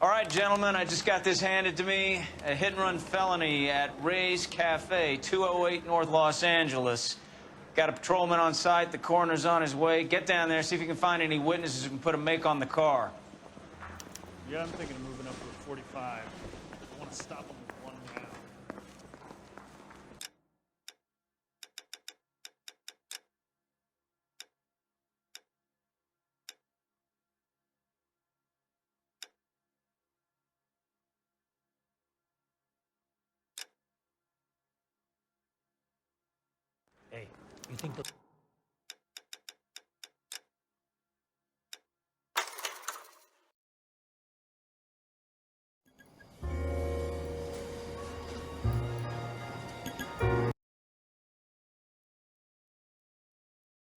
S21: All right, gentlemen, I just got this handed to me. A hit-and-run felony at Ray's Cafe, 208 North Los Angeles. Got a patrolman on site. The coroner's on his way. Get down there, see if you can find any witnesses who can put a make on the car.
S17: Yeah, I'm thinking of moving up to a 45. I want to stop him with one round.
S4: Hey, you think the...